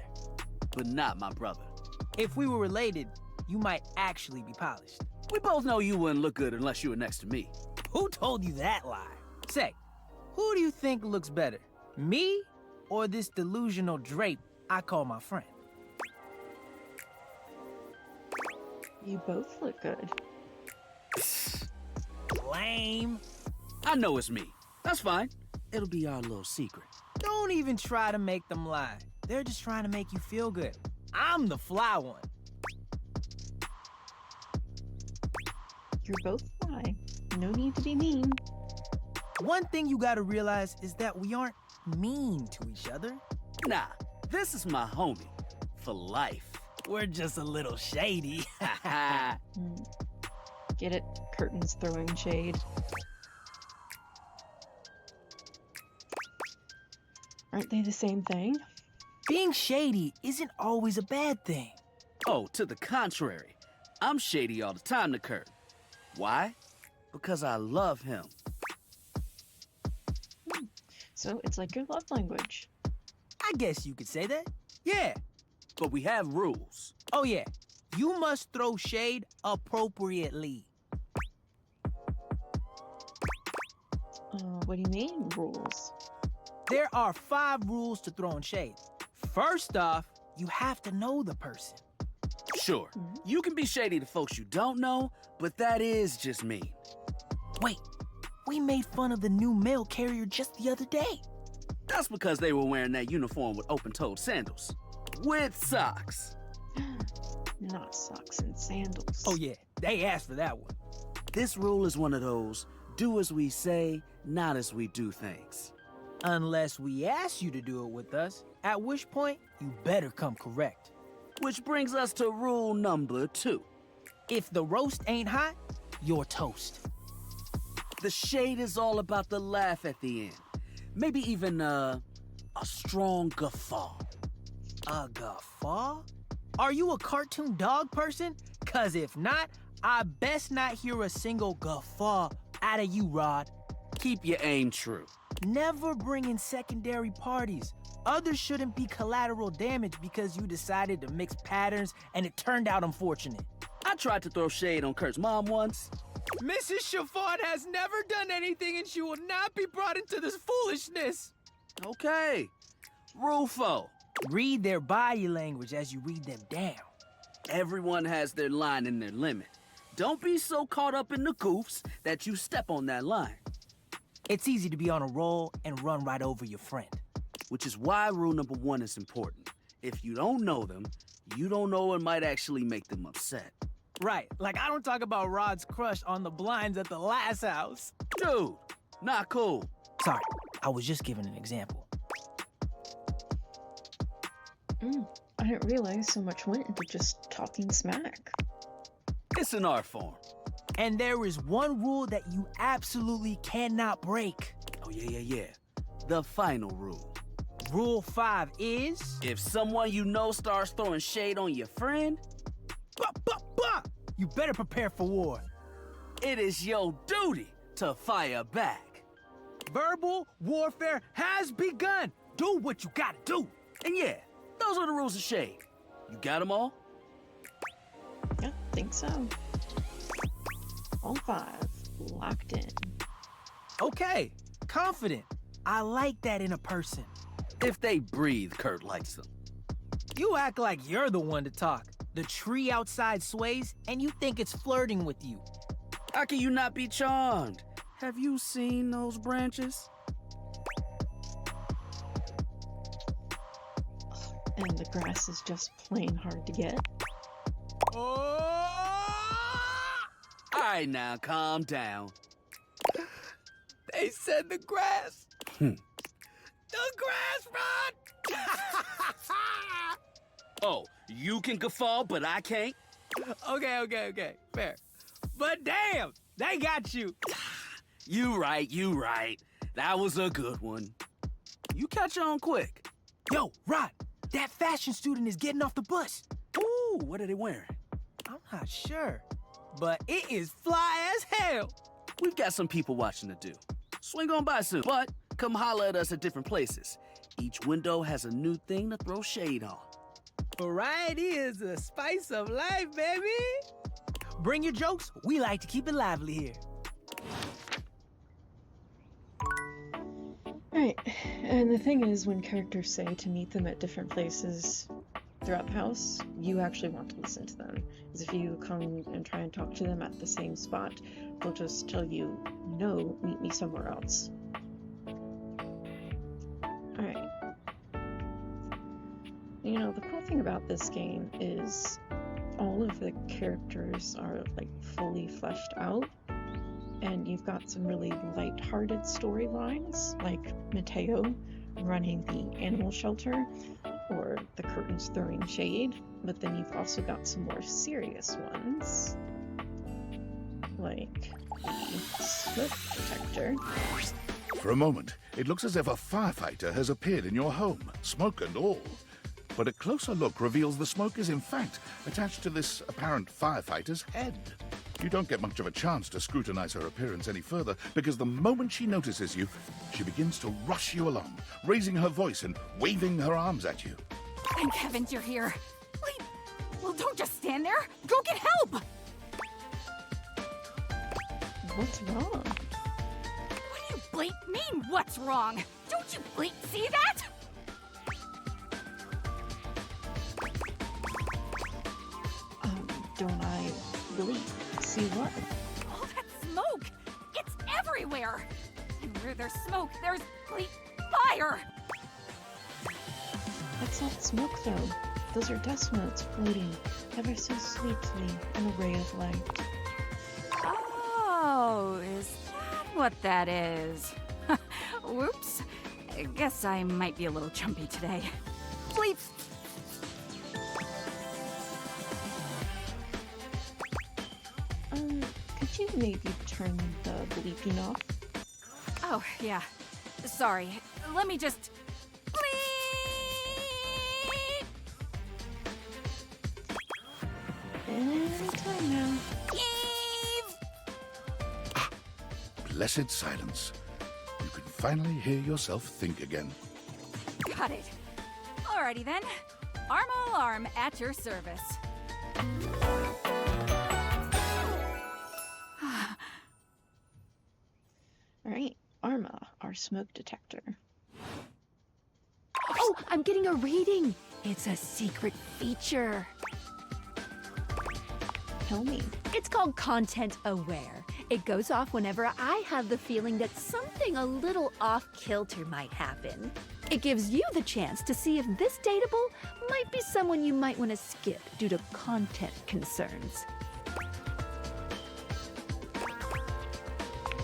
But not my brother. If we were related, you might actually be polished. We both know you wouldn't look good unless you were next to me. Who told you that lie? Say, who do you think looks better? Me or this delusional drape I call my friend? You both look good. Lame. I know it's me. That's fine. It'll be our little secret. Don't even try to make them lie. They're just trying to make you feel good. I'm the fly one. You're both fly. No need to be mean. One thing you gotta realize is that we aren't mean to each other. Nah, this is my homie. For life. We're just a little shady. Get it? Curtains throwing shade. Aren't they the same thing? Being shady isn't always a bad thing. Oh, to the contrary. I'm shady all the time to Kurt. Why? Because I love him. So it's like your love language. I guess you could say that. Yeah. But we have rules. Oh yeah. You must throw shade appropriately. What do you mean, rules? There are 5 rules to throwing shade. First off, you have to know the person. Sure, you can be shady to folks you don't know, but that is just mean. Wait, we made fun of the new mail carrier just the other day. That's because they were wearing that uniform with open-toed sandals. With socks. Not socks and sandals. Oh yeah, they asked for that one. This rule is one of those, do as we say, not as we do things. Unless we ask you to do it with us, at which point you better come correct. Which brings us to rule number 2. If the roast ain't hot, you're toast. The shade is all about the laugh at the end. Maybe even a strong guffaw. A guffaw? Are you a cartoon dog person? 'Cause if not, I best not hear a single guffaw out of you, Rod. Keep your aim true. Never bring in secondary parties. Others shouldn't be collateral damage because you decided to mix patterns and it turned out unfortunate. I tried to throw shade on Kurt's mom once. Mrs. Chiffon has never done anything and she will not be brought into this foolishness. Okay. Rule 4. Read their body language as you read them down. Everyone has their line and their limit. Don't be so caught up in the goofs that you step on that line. It's easy to be on a roll and run right over your friend. Which is why rule number 1 is important. If you don't know them, you don't know what might actually make them upset. Right, like I don't talk about Rod's crush on the blinds at the last house. Dude, not cool. Sorry, I was just giving an example. I didn't realize so much went into just talking smack. It's an art form. And there is one rule that you absolutely cannot break. Oh, yeah. The final rule. Rule 5 is... If someone you know starts throwing shade on your friend... You better prepare for war. It is your duty to fire back. Verbal warfare has begun. Do what you gotta do. And yeah, those are the rules of shade. You got them all? Yeah, think so. All 5 locked in. Okay, confident. I like that in a person. If they breathe, Kurt likes them. You act like you're the one to talk. The tree outside sways, and you think it's flirting with you. How can you not be charmed? Have you seen those branches? And the grass is just plain hard to get. Alright now, calm down. They said the grass. The grass, Rod! Oh, you can guffaw, but I can't? Okay. Fair. But damn, they got you. You right. That was a good one. You catch on quick. Yo, Rod, that fashion student is getting off the bus. Ooh, what are they wearing? I'm not sure, but it is fly as hell. We've got some people watching to do. Swing on by soon, but come holler at us at different places. Each window has a new thing to throw shade on. Variety is the spice of life, baby. Bring your jokes. We like to keep it lively here. Right, and the thing is, when characters say to meet them at different places throughout the house, you actually want to listen to them. Because if you come and try and talk to them at the same spot, they'll just tell you, no, meet me somewhere else. Alright. You know, the cool thing about this game is all of the characters are, like, fully fleshed out. And you've got some really light-hearted storylines, like Mateo running the animal shelter, or the curtains throwing shade, but then you've also got some more serious ones, like the smoke detector. For a moment, it looks as if a firefighter has appeared in your home, smoke and all. But a closer look reveals the smoke is in fact attached to this apparent firefighter's head. You don't get much of a chance to scrutinize her appearance any further, because the moment she notices you, she begins to rush you along, raising her voice and waving her arms at you. Thank heavens you're here. Wait, well, don't just stand there. Go get help! What's wrong? What do you bleep mean, what's wrong? Don't you bleep see that? Don't I really see what? All that smoke! It's everywhere! And where there's smoke, there's bleep fire! That's not smoke, though. Those are dust motes floating ever so sweetly in a ray of light. Oh, is that what that is? Whoops. I guess I might be a little jumpy today. Bleep! Could you maybe turn the bleeping off? Oh, yeah. Sorry. Let me just... bleep! Anytime now. Blessed silence. You can finally hear yourself think again. Got it. Alrighty then. Arma Alarm at your service. Alright, Arma, our smoke detector. Oh, I'm getting a reading. It's a secret feature. Tell me. It's called Content Aware. It goes off whenever I have the feeling that something a little off-kilter might happen. It gives you the chance to see if this dateable might be someone you might want to skip due to content concerns.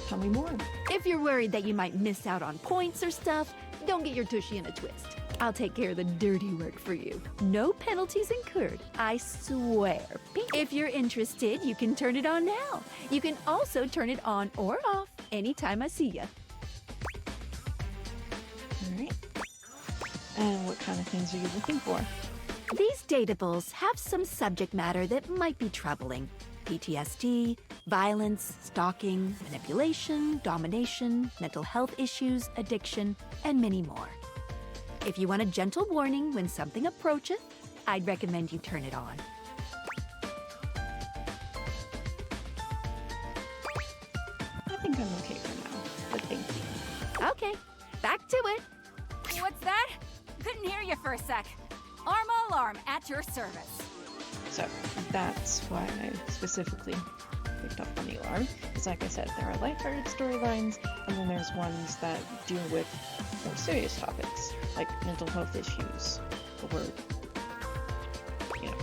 Tell me more. If you're worried that you might miss out on points or stuff, don't get your tushy in a twist. I'll take care of the dirty work for you. No penalties incurred, I swear. If you're interested, you can turn it on now. You can also turn it on or off anytime I see ya. Alright. And what kind of things are you looking for? These datables have some subject matter that might be troubling. PTSD, violence, stalking, manipulation, domination, mental health issues, addiction, and many more. If you want a gentle warning when something approacheth, I'd recommend you turn it on. I think I'm okay for now, but thank you. Okay, back to it. What's that? Couldn't hear you for a sec. Arma Alarm at your service. So that's why I specifically picked up on the alarm. Because like I said, there are lighthearted storylines, and then there's ones that deal with more serious topics, like mental health issues, or, you know.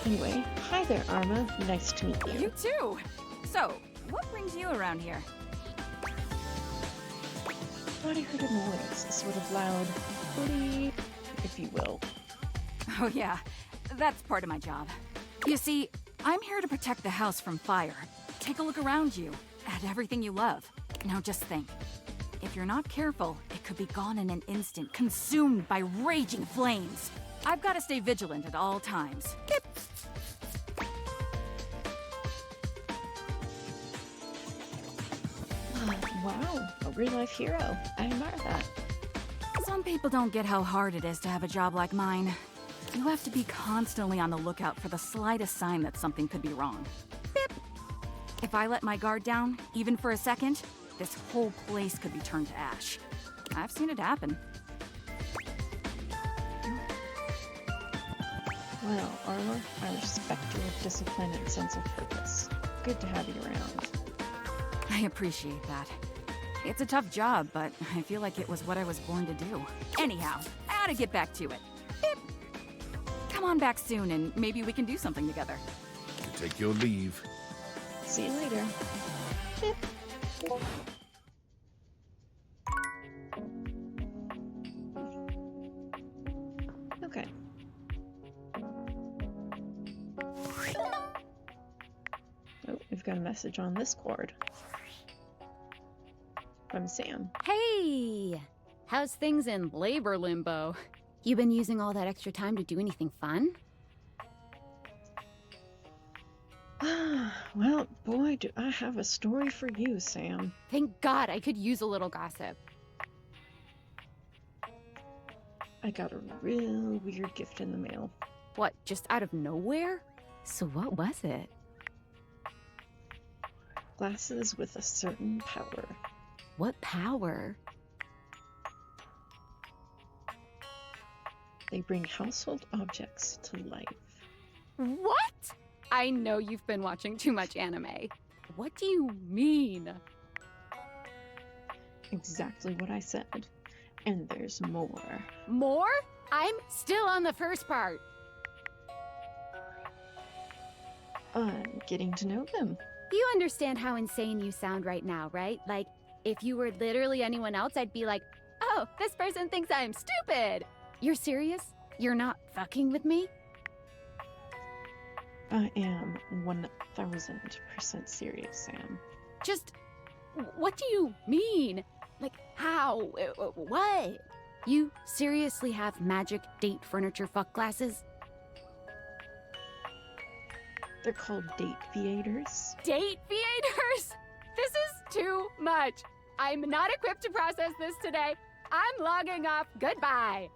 Anyway, hi there, Arma. Nice to meet you. You too. So, what brings you around here? Thought I heard a noise, a sort of loud bleep, if you will. Oh yeah, that's part of my job. You see, I'm here to protect the house from fire. Take a look around you, at everything you love. Now just think. If you're not careful, it could be gone in an instant, consumed by raging flames. I've got to stay vigilant at all times. Wow, a real-life hero. I admire that. Some people don't get how hard it is to have a job like mine. You have to be constantly on the lookout for the slightest sign that something could be wrong. Bip! If I let my guard down, even for a second, this whole place could be turned to ash. I've seen it happen. Well, Arma, I respect your discipline and sense of purpose. Good to have you around. I appreciate that. It's a tough job, but I feel like it was what I was born to do. Anyhow, I ought to get back to it. Bip! Come on back soon, and maybe we can do something together. Take your leave. See you later. Bip. Okay. Oh, we've got a message on this cord. From Sam. Hey! How's things in labor limbo? You been using all that extra time to do anything fun? Well, boy, do I have a story for you, Sam. Thank God, I could use a little gossip. I got a real weird gift in the mail. What, just out of nowhere? So what was it? Glasses with a certain power. What power? They bring household objects to life. What? I know you've been watching too much anime. What do you mean? Exactly what I said. And there's more. More? I'm still on the first part. I'm getting to know them. You understand how insane you sound right now, right? Like, if you were literally anyone else, I'd be like, oh, this person thinks I'm stupid. You're serious? You're not fucking with me? I am 1000% serious, Sam. Just, what do you mean? Like, how? What? You seriously have magic date furniture fuck glasses? They're called date viators. Date viators? This is too much. I'm not equipped to process this today. I'm logging off. Goodbye.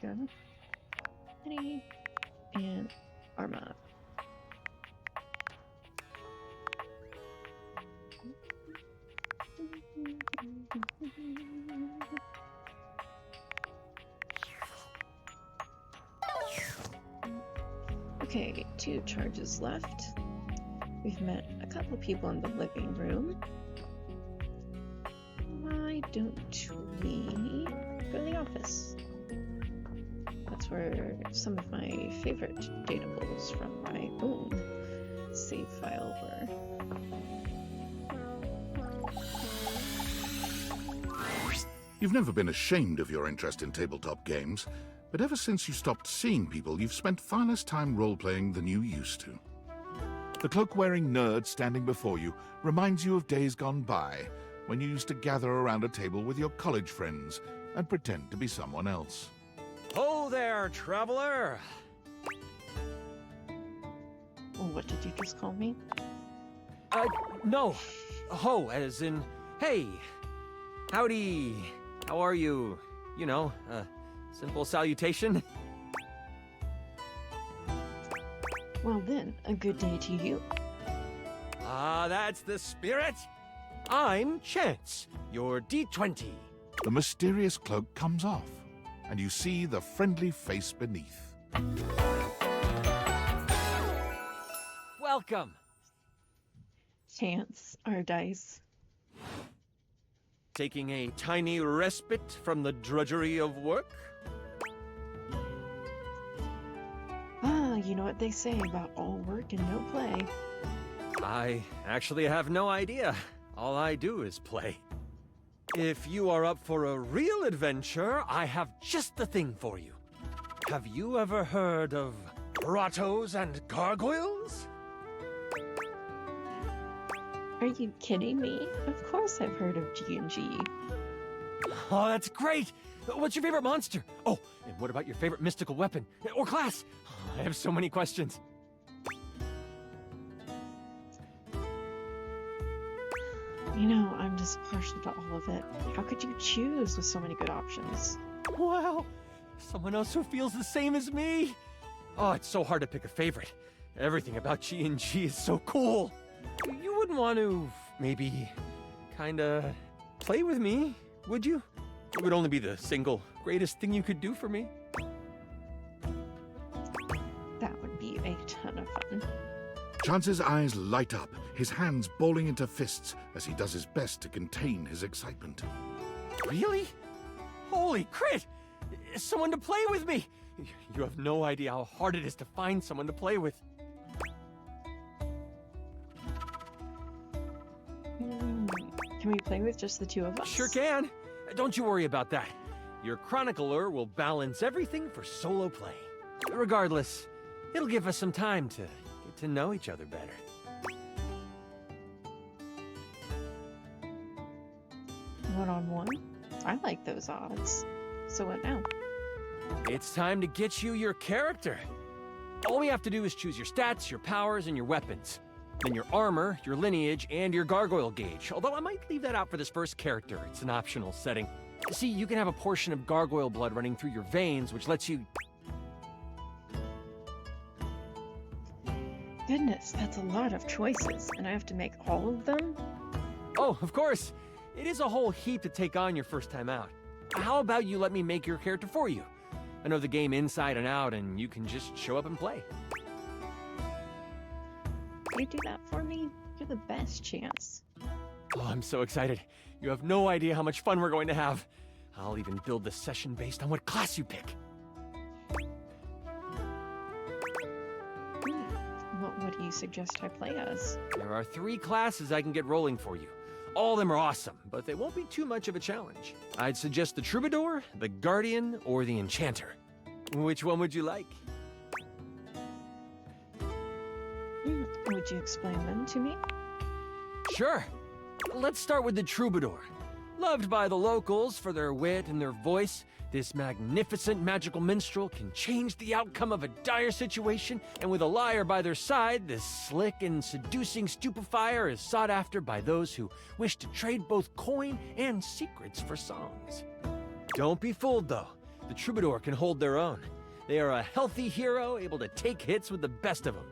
Go. Penny and Arma. Okay, 2 charges left. We've met a couple people in the living room. Why don't we go to the office? That's where some of my favorite datables from my own save file were. You've never been ashamed of your interest in tabletop games, but ever since you stopped seeing people, you've spent far less time role-playing than you used to. The cloak-wearing nerd standing before you reminds you of days gone by, when you used to gather around a table with your college friends and pretend to be someone else. Oh there, traveler! What did you just call me? No. Ho, as in, hey. Howdy. How are you? You know, simple salutation. Well then, a good day to you. Ah, that's the spirit. I'm Chance, your D20. The mysterious cloak comes off, and you see the friendly face beneath. Welcome. Chance, our dice. Taking a tiny respite from the drudgery of work? Ah, you know what they say about all work and no play. I actually have no idea. All I do is play. If you are up for a real adventure, I have just the thing for you. Have you ever heard of grottos and gargoyles? Are you kidding me? Of course I've heard of G&G. Oh, that's great! What's your favorite monster? Oh, and what about your favorite mystical weapon? Or class? I have so many questions. You know, I'm just partial to all of it. How could you choose with so many good options? Wow! Someone else who feels the same as me! Oh, it's so hard to pick a favorite. Everything about G&G is so cool. You wouldn't want to, maybe, kinda play with me, would you? It would only be the single greatest thing you could do for me. That would be a ton of fun. Chance's eyes light up, his hands balling into fists as he does his best to contain his excitement. Really? Holy crit! Someone to play with me! You have no idea how hard it is to find someone to play with. Can we play with just the two of us? Sure can. Don't you worry about that. Your chronicler will balance everything for solo play. Regardless, it'll give us some time to get to know each other better. One-on-one? I like those odds. So what now? It's time to get you your character. All we have to do is choose your stats, your powers, and your weapons. Then your armor, your lineage, and your gargoyle gauge. Although I might leave that out for this first character. It's an optional setting. See, you can have a portion of gargoyle blood running through your veins, which lets you... Goodness, that's a lot of choices, and I have to make all of them? Oh, of course. It is a whole heap to take on your first time out. How about you let me make your character for you? I know the game inside and out, and you can just show up and play. You do that for me? You're the best, Chance. Oh, I'm so excited. You have no idea how much fun we're going to have. I'll even build the session based on what class you pick. What do you suggest I play as? There are 3 classes I can get rolling for you. All of them are awesome, but they won't be too much of a challenge. I'd suggest the Troubadour, the Guardian, or the Enchanter. Which one would you like? Would you explain them to me? Sure. Let's start with the Troubadour. Loved by the locals for their wit and their voice, this magnificent magical minstrel can change the outcome of a dire situation, and with a liar by their side, this slick and seducing stupefier is sought after by those who wish to trade both coin and secrets for songs. Don't be fooled, though. The Troubadour can hold their own. They are a healthy hero, able to take hits with the best of them.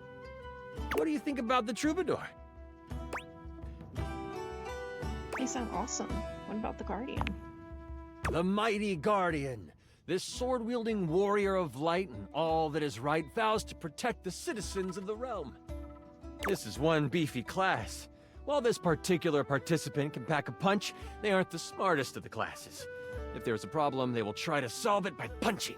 What do you think about the Troubadour? They sound awesome. What about the Guardian? The mighty Guardian. This sword-wielding warrior of light and all that is right vows to protect the citizens of the realm. This is one beefy class. While this particular participant can pack a punch, they aren't the smartest of the classes. If there's a problem, they will try to solve it by punching.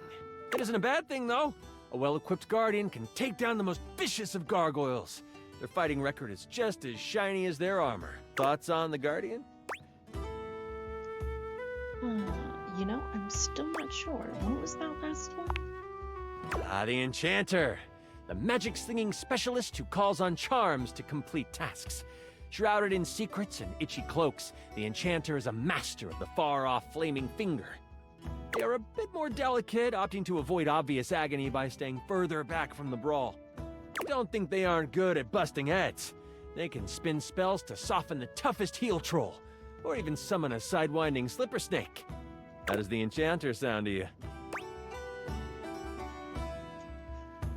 It isn't a bad thing, though. A well-equipped Guardian can take down the most vicious of gargoyles. Their fighting record is just as shiny as their armor. Thoughts on the Guardian? You know, I'm still not sure. What was that last one? The Enchanter. The magic-slinging specialist who calls on charms to complete tasks. Shrouded in secrets and itchy cloaks, the Enchanter is a master of the far-off flaming finger. They are a bit more delicate, opting to avoid obvious agony by staying further back from the brawl. Don't think they aren't good at busting heads. They can spin spells to soften the toughest heel troll, or even summon a sidewinding slipper snake. How does the Enchanter sound to you?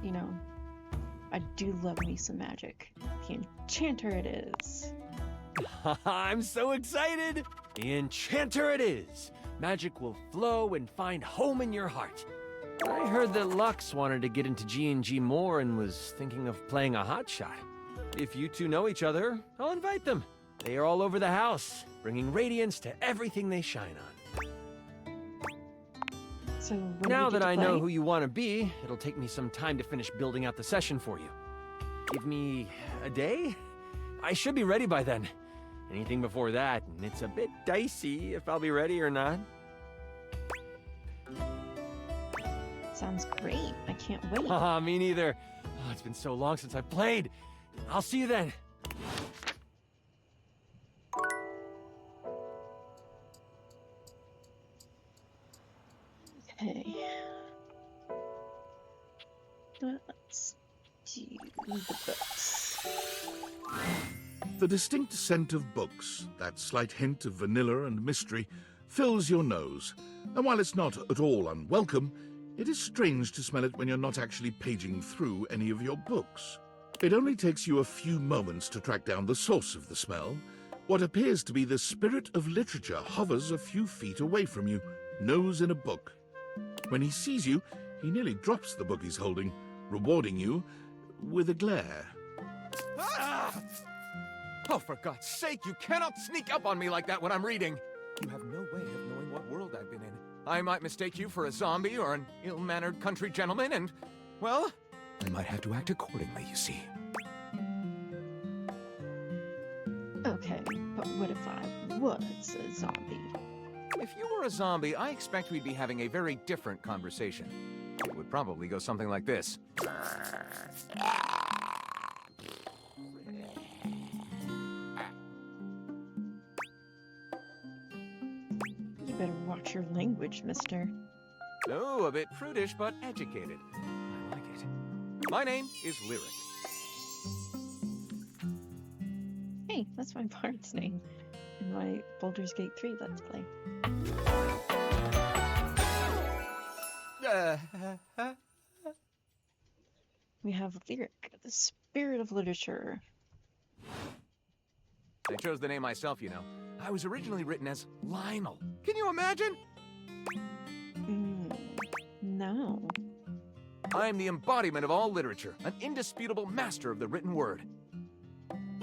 You know, I do love me some magic. The Enchanter it is. I'm so excited! The Enchanter it is! Magic will flow and find home in your heart. I heard that Lux wanted to get into G&G more and was thinking of playing a hotshot. If you two know each other, I'll invite them. They are all over the house, bringing radiance to everything they shine on. So when Now we get that to I know play? who you want to be, it'll take me some time to finish building out the session for you. Give me a day? I should be ready by then. Anything before that, and it's a bit dicey if I'll be ready or not. Sounds great. I can't wait. Haha, me neither. Oh, it's been so long since I've played. I'll see you then. Okay. Let's do the books. The distinct scent of books, that slight hint of vanilla and mystery, fills your nose. And while it's not at all unwelcome, it is strange to smell it when you're not actually paging through any of your books. It only takes you a few moments to track down the source of the smell. What appears to be the spirit of literature hovers a few feet away from you, nose in a book. When he sees you, he nearly drops the book he's holding, rewarding you with a glare. Ah! Oh, for God's sake, you cannot sneak up on me like that when I'm reading! You have no way of knowing what world I've been in. I might mistake you for a zombie or an ill-mannered country gentleman, and, well, I might have to act accordingly, you see. Okay, but what if I was a zombie? If you were a zombie, I expect we'd be having a very different conversation. It would probably go something like this. You better watch your language, mister. Oh, a bit prudish, but educated. I like it. My name is Lyric. Hey, that's my bard's name in my Baldur's Gate 3 Let's Play. We have Lyric, the spirit of literature. I chose the name myself, you know. I was originally written as Lionel. Can you imagine? No. I'm the embodiment of all literature, an indisputable master of the written word.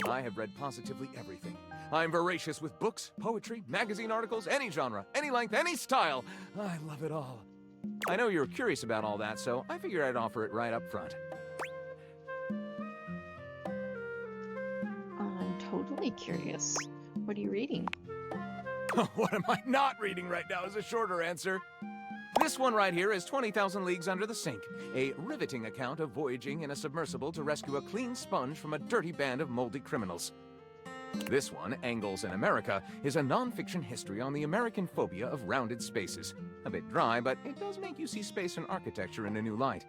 I have read positively everything. I'm voracious with books, poetry, magazine articles, any genre, any length, any style. I love it all. I know you're curious about all that, so I figured I'd offer it right up front. I'm totally curious. What are you reading? What am I not reading right now is a shorter answer. This one right here is 20,000 Leagues Under the Sink, a riveting account of voyaging in a submersible to rescue a clean sponge from a dirty band of moldy criminals. This one, Angles in America, is a non-fiction history on the American phobia of rounded spaces. A bit dry, but it does make you see space and architecture in a new light.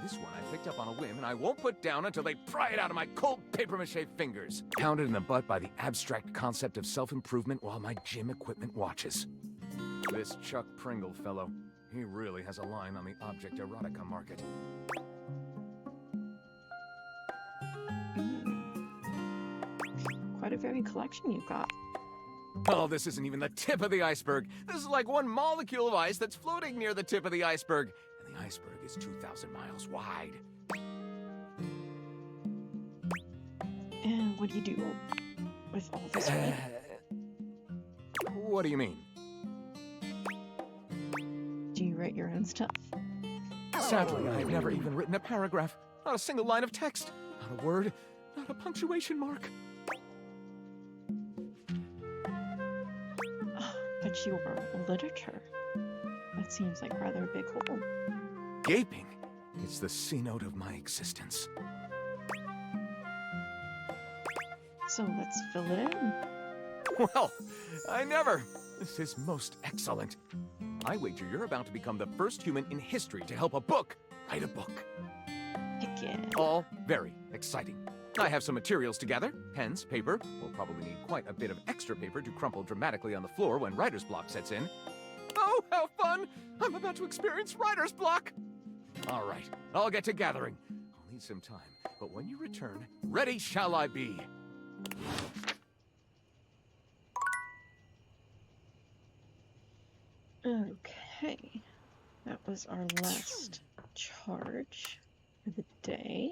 This one I picked up on a whim, and I won't put down until they pry it out of my cold papier-mâché fingers. Pounded in the butt by the abstract concept of self-improvement while my gym equipment watches. This Chuck Pringle fellow, he really has a line on the object erotica market. Quite a varied collection you've got. Oh, this isn't even the tip of the iceberg. This is like one molecule of ice that's floating near the tip of the iceberg. And the iceberg is 2,000 miles wide. And what do you do with all this reading? What do you mean? Do you write your own stuff? Sadly, I've never even written a paragraph. Not a single line of text. Not a word. Not a punctuation mark. But you're literature. That seems like rather a big hole. Gaping. It's the C-note of my existence. So let's fill it in. Well, I never. This is most excellent. I wager you're about to become the first human in history to help a book write a book. Heck yeah. All very exciting. I have some materials to gather. Pens, paper. We'll probably need quite a bit of extra paper to crumple dramatically on the floor when writer's block sets in. Oh, how fun! I'm about to experience writer's block! All right, I'll get to gathering. I'll need some time. but when you return, ready shall I be. Okay, that was our last charge for the day.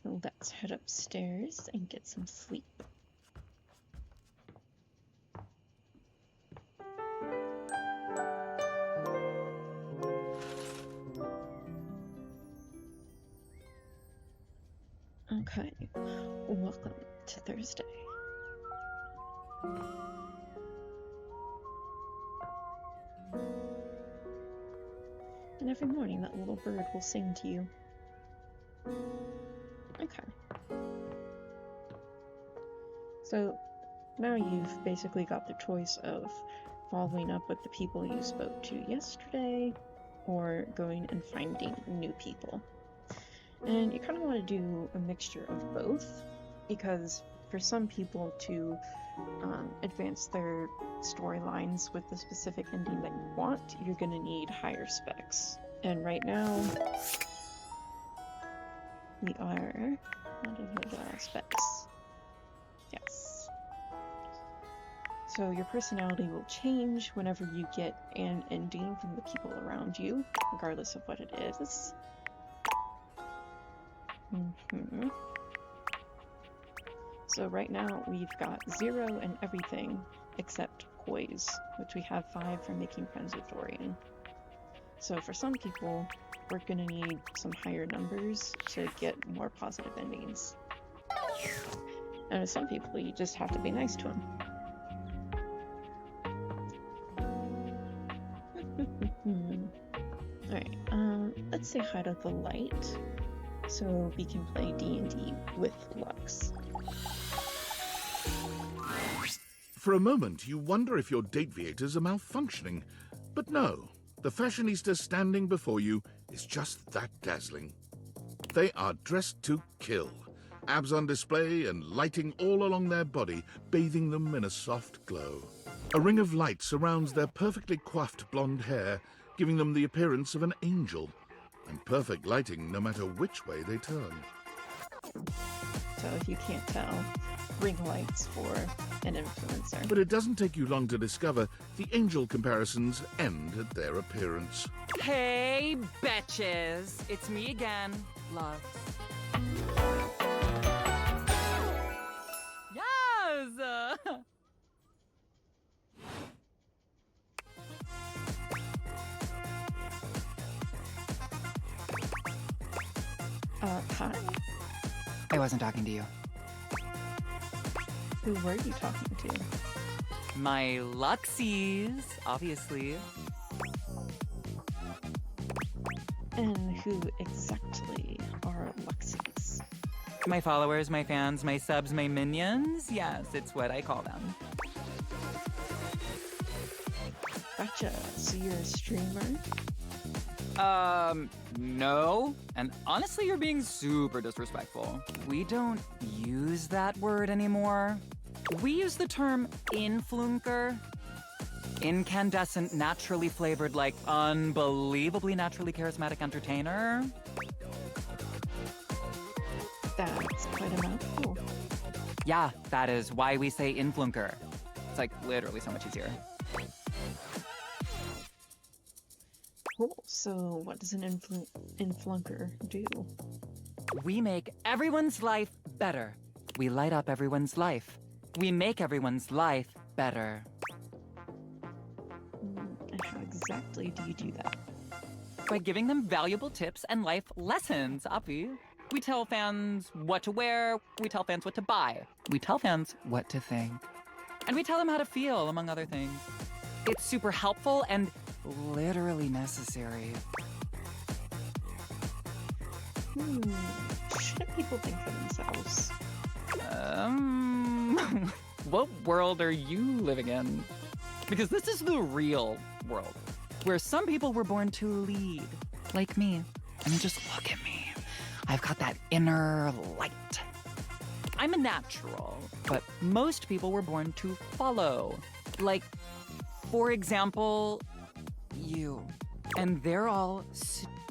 So let's head upstairs and get some sleep. Okay, welcome to Thursday. And every morning that little bird will sing to you. Okay. So now you've basically got the choice of following up with the people you spoke to yesterday or going and finding new people. And you kind of want to do a mixture of both, because for some people to advance their storylines with the specific ending that you want, you're going to need higher specs. And right now, we are not in specs. Yes. So your personality will change whenever you get an ending from the people around you, regardless of what it is. So right now we've got 0 and everything except poise, which we have 5 for making friends with Dorian. So for some people, we're gonna need some higher numbers to get more positive endings. And with some people, you just have to be nice to them. Alright, let's say hi to the light, so we can play D&D with Lux. For a moment, you wonder if your Dateviators are malfunctioning, but no. The fashionista standing before you is just that dazzling. They are dressed to kill, abs on display and lighting all along their body, bathing them in a soft glow. A ring of light surrounds their perfectly coiffed blonde hair, giving them the appearance of an angel, and perfect lighting no matter which way they turn. So if you can't tell, ring lights for an influencer. But it doesn't take you long to discover the angel comparisons end at their appearance. Hey, betches! It's me again, Lux. Yes! Hi. I wasn't talking to you. Who were you talking to? My Luxies, obviously. And who exactly are Luxies? My followers, my fans, my subs, my minions? Yes, it's what I call them. Gotcha. So you're a streamer? No. And honestly, you're being super disrespectful. We don't use that word anymore. We use the term influencer. Incandescent, naturally flavored, like unbelievably naturally charismatic entertainer. That's quite a mouthful. Yeah, that is why we say influencer. It's like literally so much easier. Cool. So what does an influnker do? We make everyone's life better. We light up everyone's life. We make everyone's life better. And how exactly do you do that? By giving them valuable tips and life lessons, Avi. We tell fans what to wear, we tell fans what to buy, we tell fans what to think. And we tell them how to feel, among other things. It's super helpful and literally necessary. Shouldn't people think for themselves? What world are you living in? Because this is the real world, where some people were born to lead, like me. I mean, just look at me. I've got that inner light. I'm a natural, but most people were born to follow. Like, for example, you. And they're all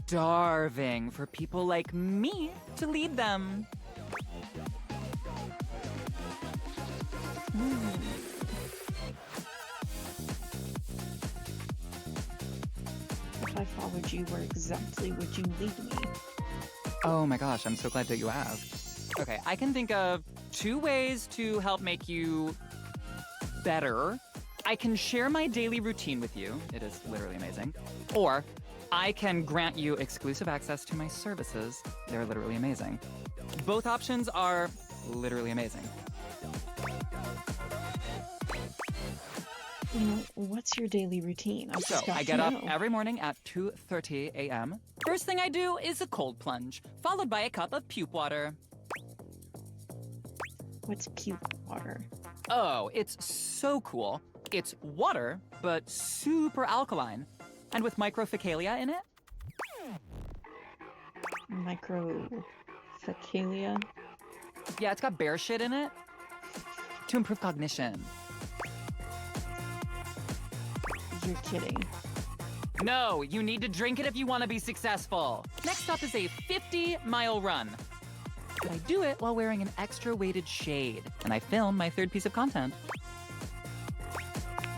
starving for people like me to lead them. If I followed you, where exactly would you lead me? Oh my gosh, I'm so glad that you asked. Okay, I can think of 2 ways to help make you better. I can share my daily routine with you. It is literally amazing. Or I can grant you exclusive access to my services. They're literally amazing. Both options are literally amazing. You know, what's your daily routine? So, I get up every morning at 2:30 a.m. First thing I do is a cold plunge, followed by a cup of puke water. What's puke water? Oh, it's so cool. It's water, but super alkaline. And with microfecalia in it. Microfecalia? Yeah, it's got bear shit in it. To improve cognition. You're kidding. No, you need to drink it if you want to be successful. Next up is a 50-mile run. But I do it while wearing an extra weighted shade. And I film my 3rd piece of content.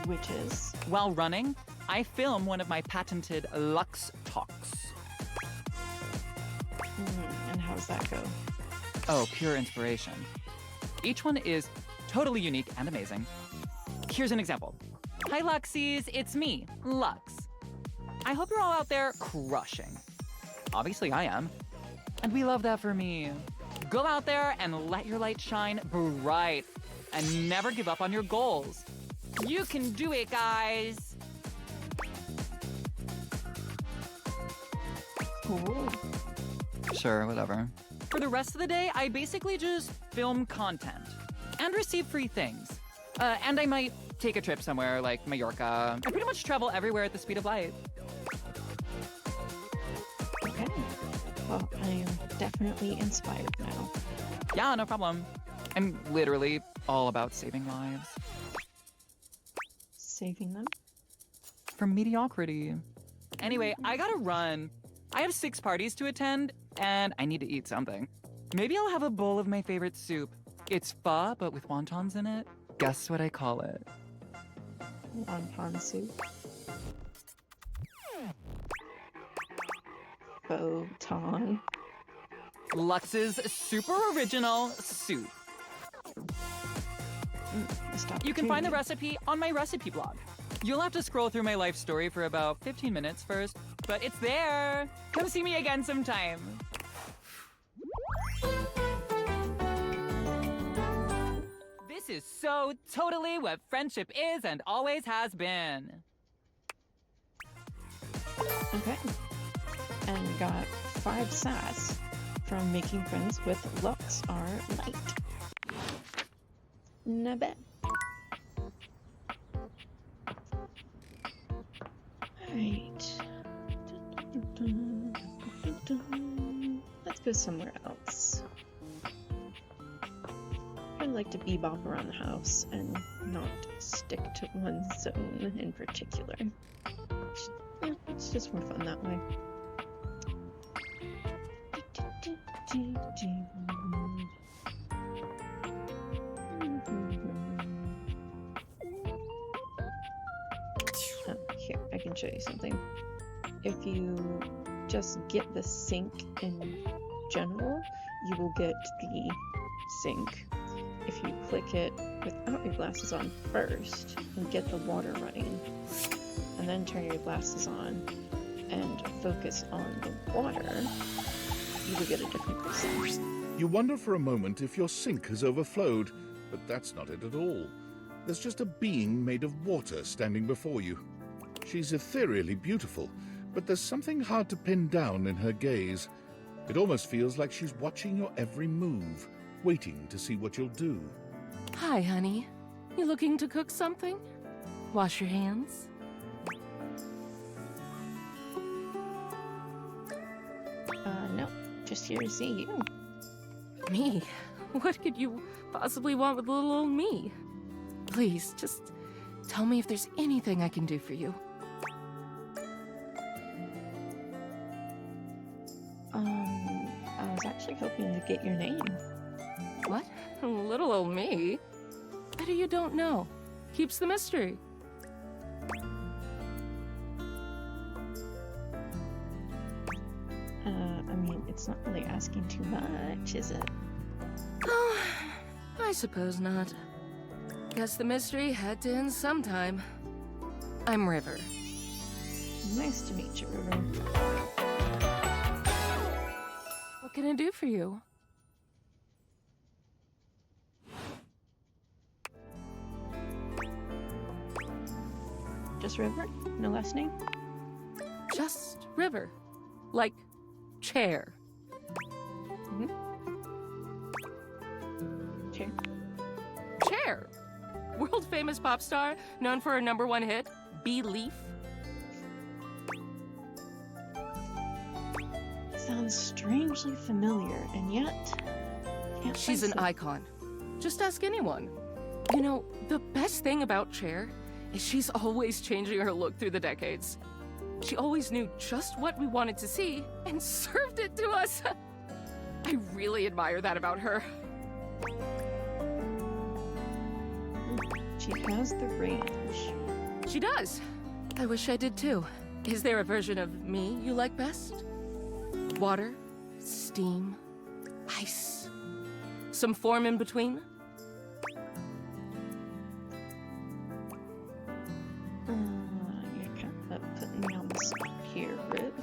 Which is? While running, I film one of my patented Lux Talks. And how's that go? Oh, pure inspiration. Each one is totally unique and amazing. Here's an example. Hi, Luxies, it's me, Lux. I hope you're all out there crushing. Obviously, I am. And we love that for me. Go out there and let your light shine bright and never give up on your goals. You can do it, guys. Cool. Sure, whatever. For the rest of the day, I basically just film content and receive free things. And I might take a trip somewhere like Mallorca. I pretty much travel everywhere at the speed of light. Okay. Well, I am definitely inspired now. Yeah, no problem. I'm literally all about saving lives. Saving them? From mediocrity. Anyway, I gotta run. I have 6 parties to attend, and I need to eat something. Maybe I'll have a bowl of my favorite soup. It's pho, but with wontons in it. Guess what I call it? Wonton soup. Photon. Lux's super original soup. You can find the recipe on my recipe blog. You'll have to scroll through my life story for about 15 minutes first, but it's there. Come see me again sometime. This is so totally what friendship is and always has been. Okay. And we got 5 sass from making friends with Lux R Light. Na bad. Alright. Let's go somewhere else. I'd like to bebop around the house and not stick to one zone in particular. It's just more fun that way. Here, I can show you something. If you just get the sink in general, you will get the sink. If you click it without your glasses on first and get the water running, and then turn your glasses on and focus on the water, you will get a different percentage. You wonder for a moment if your sink has overflowed, but that's not it at all. There's just a being made of water standing before you. She's ethereally beautiful, but there's something hard to pin down in her gaze. It almost feels like she's watching your every move, waiting to see what you'll do. Hi, honey. You looking to cook something? Wash your hands. No. Just here to see you. Me? What could you possibly want with little old me? Please, just tell me if there's anything I can do for you. actually hoping to get your name. What? Little old me? Better you don't know. Keeps the mystery. I mean, it's not really asking too much, is it? Oh, I suppose not. Guess the mystery had to end sometime. I'm River. Nice to meet you, River. What can I do for you? Just River? No last name? Just River. Like chair. Chair? Chair. World famous pop star, known for her #1 hit, Belief. Sounds strangely familiar, and yet can't She's an place it. icon. Just ask anyone. You know, the best thing about Cher is she's always changing her look through the decades. She always knew just what we wanted to see and served it to us. I really admire that about her. She has the range. She does. I wish I did too. Is there a version of me you like best? Water, steam, ice, some form in between? You're kind of putting me on the spot here, Riv.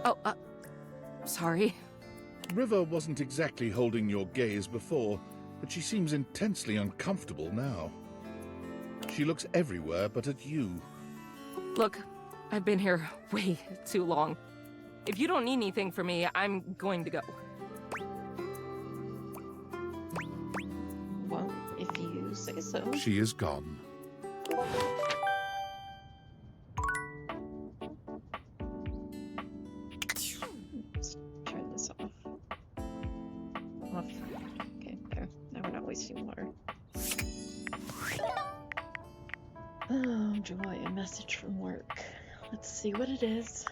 Oh, sorry. River wasn't exactly holding your gaze before, but she seems intensely uncomfortable now. She looks everywhere but at you. Look, I've been here way too long. If you don't need anything from me, I'm going to go. Well, if you say so. She is gone. Let's turn this off. Off. Okay, there. Now we're not wasting water. Oh, joy, a message from work. Let's see what it is.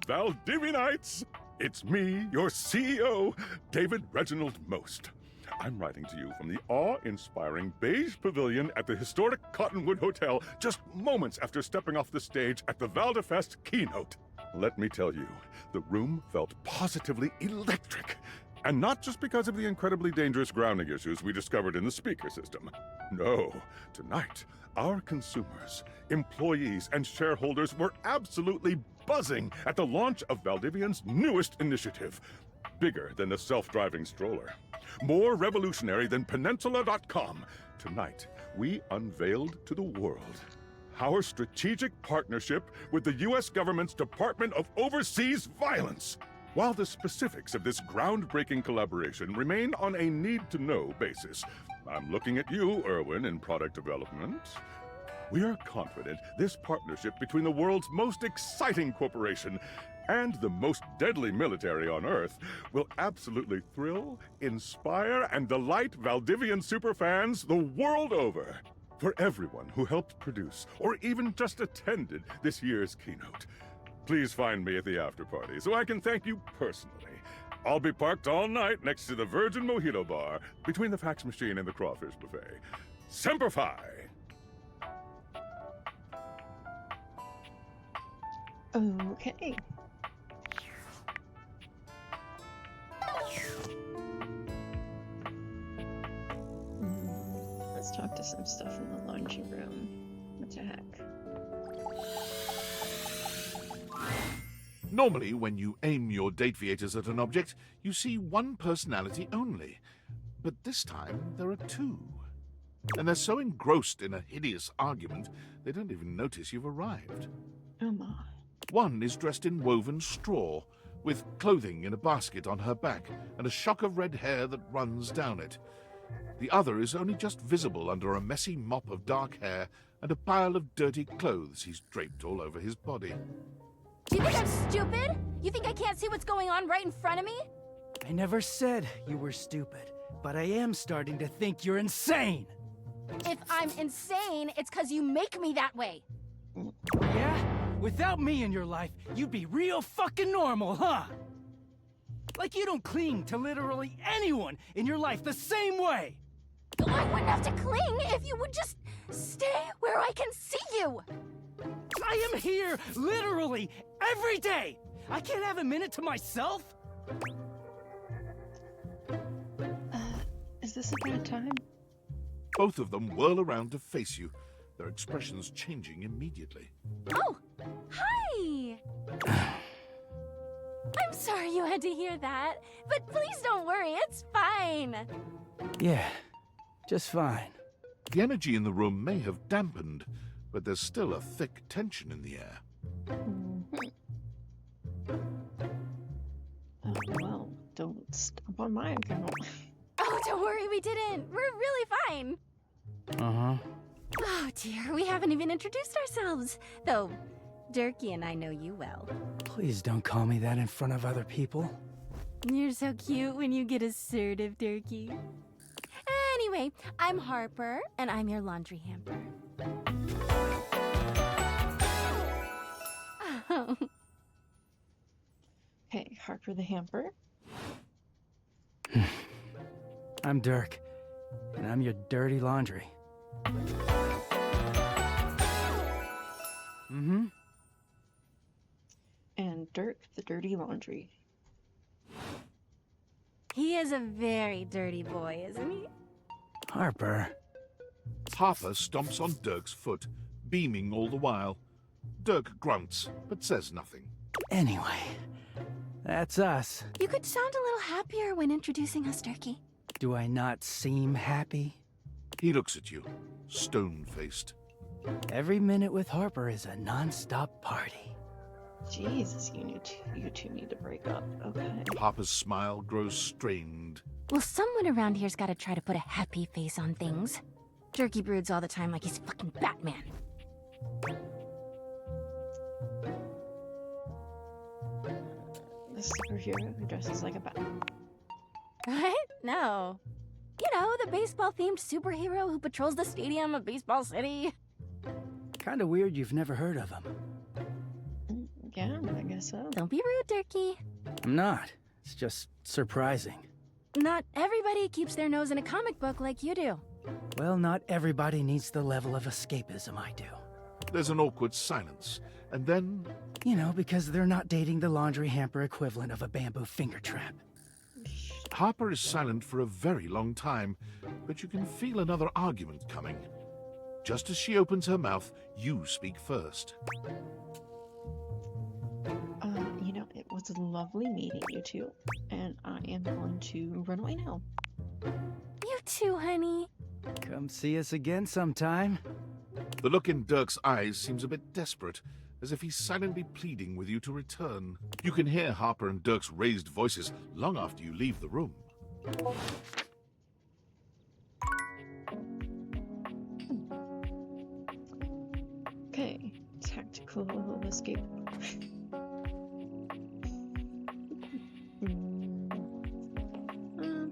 Valdivianites! It's me, your CEO, David Reginald Most. I'm writing to you from the awe-inspiring beige pavilion at the historic Cottonwood Hotel just moments after stepping off the stage at the Valdefest keynote. Let me tell you, the room felt positively electric. And not just because of the incredibly dangerous grounding issues we discovered in the speaker system. No, tonight, our consumers, employees, and shareholders were absolutely buzzing at the launch of Valdivian's newest initiative. Bigger than the self-driving stroller. More revolutionary than Peninsula.com. Tonight, we unveiled to the world our strategic partnership with the U.S. government's Department of Overseas Violence. While the specifics of this groundbreaking collaboration remain on a need-to-know basis, I'm looking at you, Erwin, in product development. We are confident this partnership between the world's most exciting corporation and the most deadly military on Earth will absolutely thrill, inspire, and delight Valdivian superfans the world over. For everyone who helped produce or even just attended this year's keynote, please find me at the after-party so I can thank you personally. I'll be parked all night next to the Virgin Mojito Bar between the fax machine and the crawfish buffet. Semper Fi! Okay. Let's talk to some stuff in the laundry room. What the heck? Normally, when you aim your Dateviators at an object, you see one personality only. But this time, there are two. And they're so engrossed in a hideous argument, they don't even notice you've arrived. Oh my. One is dressed in woven straw, with clothing in a basket on her back, and a shock of red hair that runs down it. The other is only just visible under a messy mop of dark hair and a pile of dirty clothes he's draped all over his body. Do you think I'm stupid? You think I can't see what's going on right in front of me? I never said you were stupid, but I am starting to think you're insane. If I'm insane, it's because you make me that way. Yeah? Without me in your life, you'd be real fucking normal, huh? Like you don't cling to literally anyone in your life the same way. I wouldn't have to cling if you would just stay where I can see you. I am here literally every day. I can't have a minute to myself. Is this a bad time? Both of them whirl around to face you, their expressions changing immediately. Oh, hi! I'm sorry you had to hear that, but please don't worry, it's fine. Yeah, just fine. The energy in the room may have dampened, but there's still a thick tension in the air. Oh, well, don't stomp on my account. Oh, don't worry, we didn't. We're really fine. Uh-huh. Oh dear, we haven't even introduced ourselves. Though, Durkee and I know you well. Please don't call me that in front of other people. You're so cute when you get assertive, Durkee. Anyway, I'm Harper, and I'm your laundry hamper. Oh. Hey, Harper the hamper. I'm Dirk, and I'm your dirty laundry. Mm-hmm. And Dirk the dirty laundry. He is a very dirty boy, isn't he? Harper. Harper stomps on Dirk's foot, beaming all the while. Dirk grunts, but says nothing. Anyway, that's us. You could sound a little happier when introducing us, Durkee. Do I not seem happy? He looks at you, stone-faced. Every minute with Harper is a non-stop party. Jesus, you two need to break up, okay? Harper's smile grows strained. Well, someone around here's gotta try to put a happy face on things. Durkee broods all the time like he's fucking Batman. The superhero who dresses like a Batman. What? No. You know, the baseball-themed superhero who patrols the stadium of Baseball City. Kinda weird you've never heard of him. Yeah, I guess so. Don't be rude, Durkee. I'm not. It's just surprising. Not everybody keeps their nose in a comic book like you do. Well, not everybody needs the level of escapism I do. There's an awkward silence, and then... You know, because they're not dating the laundry hamper equivalent of a bamboo finger trap. Harper is silent for a very long time, but you can feel another argument coming. Just as she opens her mouth, you speak first. You know, it was lovely meeting you two, and I am going to run away now. You too, honey. Come see us again sometime. The look in Dirk's eyes seems a bit desperate, as if he's silently pleading with you to return. You can hear Harper and Dirk's raised voices long after you leave the room. Okay, tactical escape.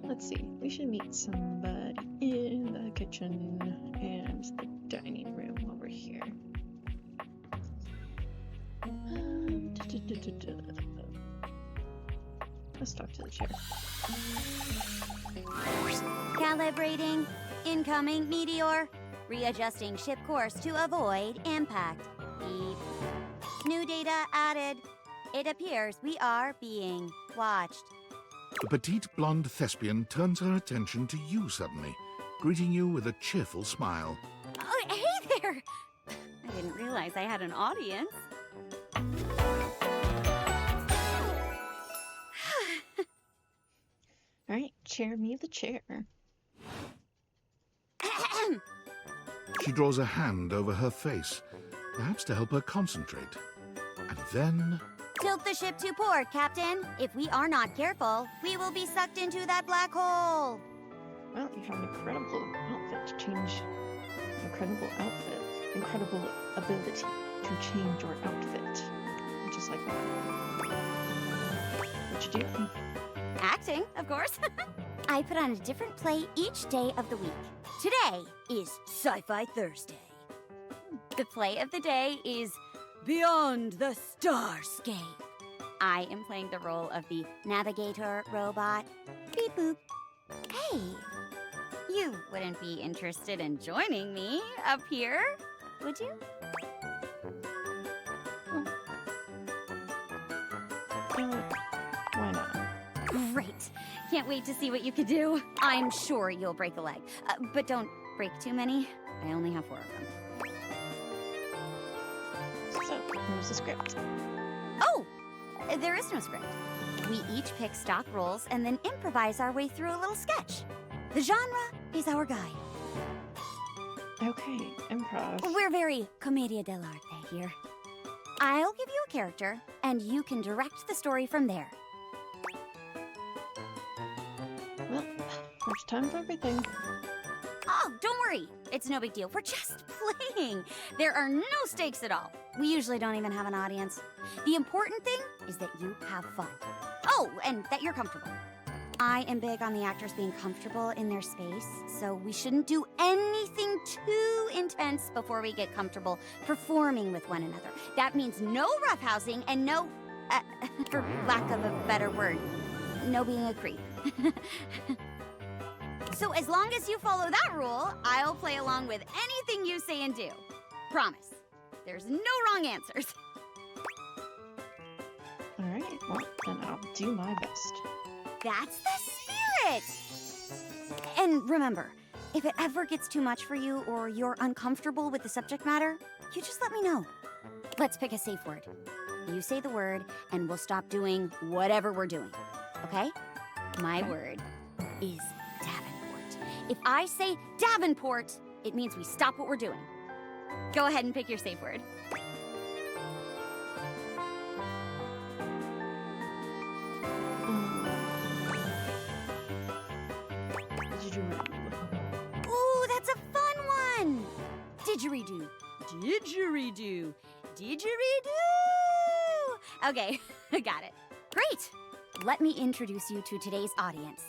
Let's see, we should meet somebody in the kitchen and the dining room over here. Let's talk to the chair. Calibrating. Incoming meteor. Readjusting ship course to avoid impact. Beep. New data added. It appears we are being watched. The petite blonde thespian turns her attention to you suddenly, greeting you with a cheerful smile. Oh, hey there! I didn't realize I had an audience. Alright, chair me the chair. She draws a hand over her face, perhaps to help her concentrate. And then... Tilt the ship to port, Captain. If we are not careful, we will be sucked into that black hole. Well, you have an incredible outfit to change. Incredible outfit. Incredible ability to change your outfit. Just like that. What you do? Acting, of course. I put on a different play each day of the week. Today is Sci-Fi Thursday. The play of the day is beyond the starscape. I am playing the role of the navigator robot. Beep boop. Hey, you wouldn't be interested in joining me up here, would you? Why not? Great. Can't wait to see what you could do. I'm sure you'll break a leg. But don't break too many. I only have 4 of them. So, here's the script. Oh! There is no script. We each pick stock roles and then improvise our way through a little sketch. The genre is our guide. Okay, improv. We're very commedia dell'arte here. I'll give you a character, and you can direct the story from there. Well, first time for everything. Oh, don't worry. It's no big deal. We're just playing. There are no stakes at all. We usually don't even have an audience. The important thing is that you have fun. Oh, and that you're comfortable. I am big on the actors being comfortable in their space, so we shouldn't do anything too intense before we get comfortable performing with one another. That means no roughhousing and no, for lack of a better word, no being a creep. So as long as you follow that rule, I'll play along with anything you say and do. Promise. There's no wrong answers. Alright, well, then I'll do my best. That's the spirit! And remember, if it ever gets too much for you or you're uncomfortable with the subject matter, you just let me know. Let's pick a safe word. You say the word, and we'll stop doing whatever we're doing. Okay? My word is Davenport. If I say Davenport, it means we stop what we're doing. Go ahead and pick your safe word. Ooh, that's a fun one! Didgeridoo. Didgeridoo. Didgeridoo! Okay, got it. Great! Let me introduce you to today's audience.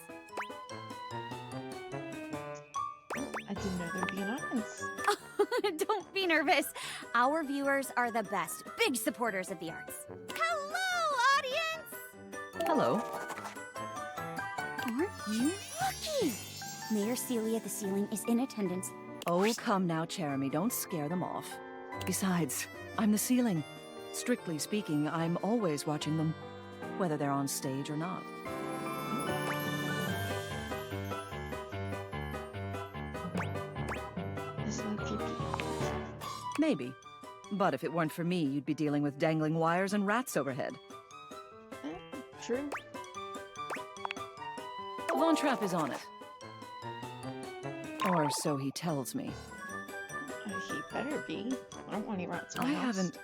I didn't know there'd be an audience. Don't be nervous. Our viewers are the best, big supporters of the arts. Hello, audience! Hello. Aren't you lucky? Mayor Celia the Ceiling is in attendance. Oh, come now, Jeremy. Don't scare them off. Besides, I'm the ceiling. Strictly speaking, I'm always watching them, whether they're on stage or not. Maybe. But if it weren't for me, you'd be dealing with dangling wires and rats overhead. True. Von Trapp is on it. Or so he tells me. He better be. I don't want any rats in I my house. haven't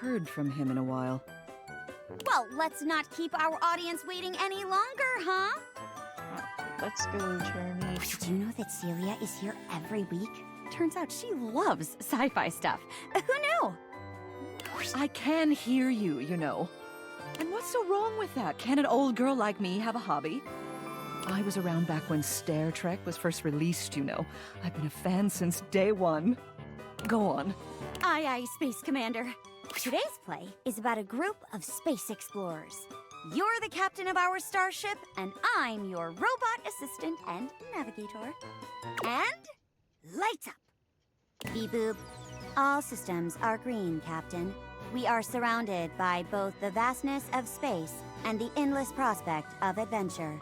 heard from him in a while. Well, let's not keep our audience waiting any longer, huh? Let's go, Jeremy. Did you know that Celia is here every week? Turns out she loves sci-fi stuff. Who knew? I can hear you, you know. And what's so wrong with that? Can an old girl like me have a hobby? I was around back when Star Trek was first released, you know. I've been a fan since day one. Go on. Aye, aye, Space Commander. Today's play is about a group of space explorers. You're the captain of our starship, and I'm your robot assistant and navigator. And lights up. Beep boop. All systems are green, Captain. We are surrounded by both the vastness of space and the endless prospect of adventure.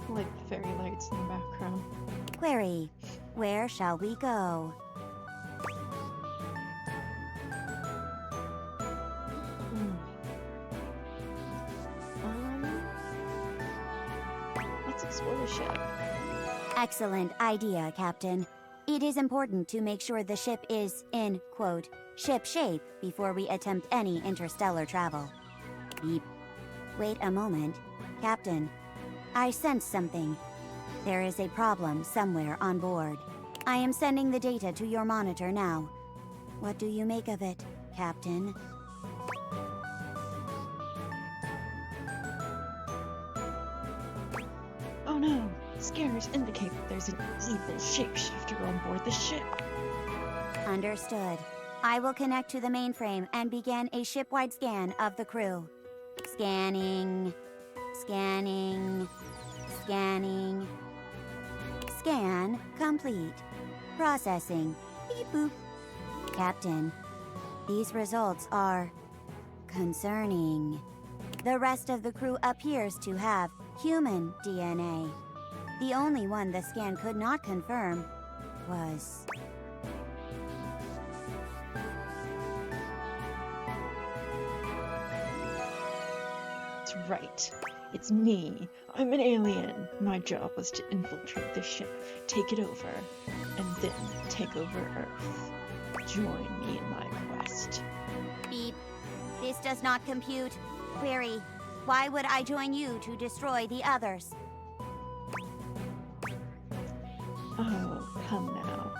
Like fairy lights in the background. Query, where shall we go? Let's explore the ship. Excellent idea, Captain. It is important to make sure the ship is in, quote, ship shape before we attempt any interstellar travel. Beep. Wait a moment. Captain, I sense something. There is a problem somewhere on board. I am sending the data to your monitor now. What do you make of it, Captain? Oh no! Scares indicate that there's an evil shapeshifter on board the ship. Understood. I will connect to the mainframe and begin a ship-wide scan of the crew. Scanning. Scanning. Scanning. Scan complete. Processing. Beep boop. Captain, these results are concerning. The rest of the crew appears to have human DNA. The only one the scan could not confirm was... That's right. It's me. I'm an alien. My job was to infiltrate the ship, take it over, and then take over Earth. Join me in my quest. Beep. This does not compute. Query. Why would I join you to destroy the others? Oh, come now.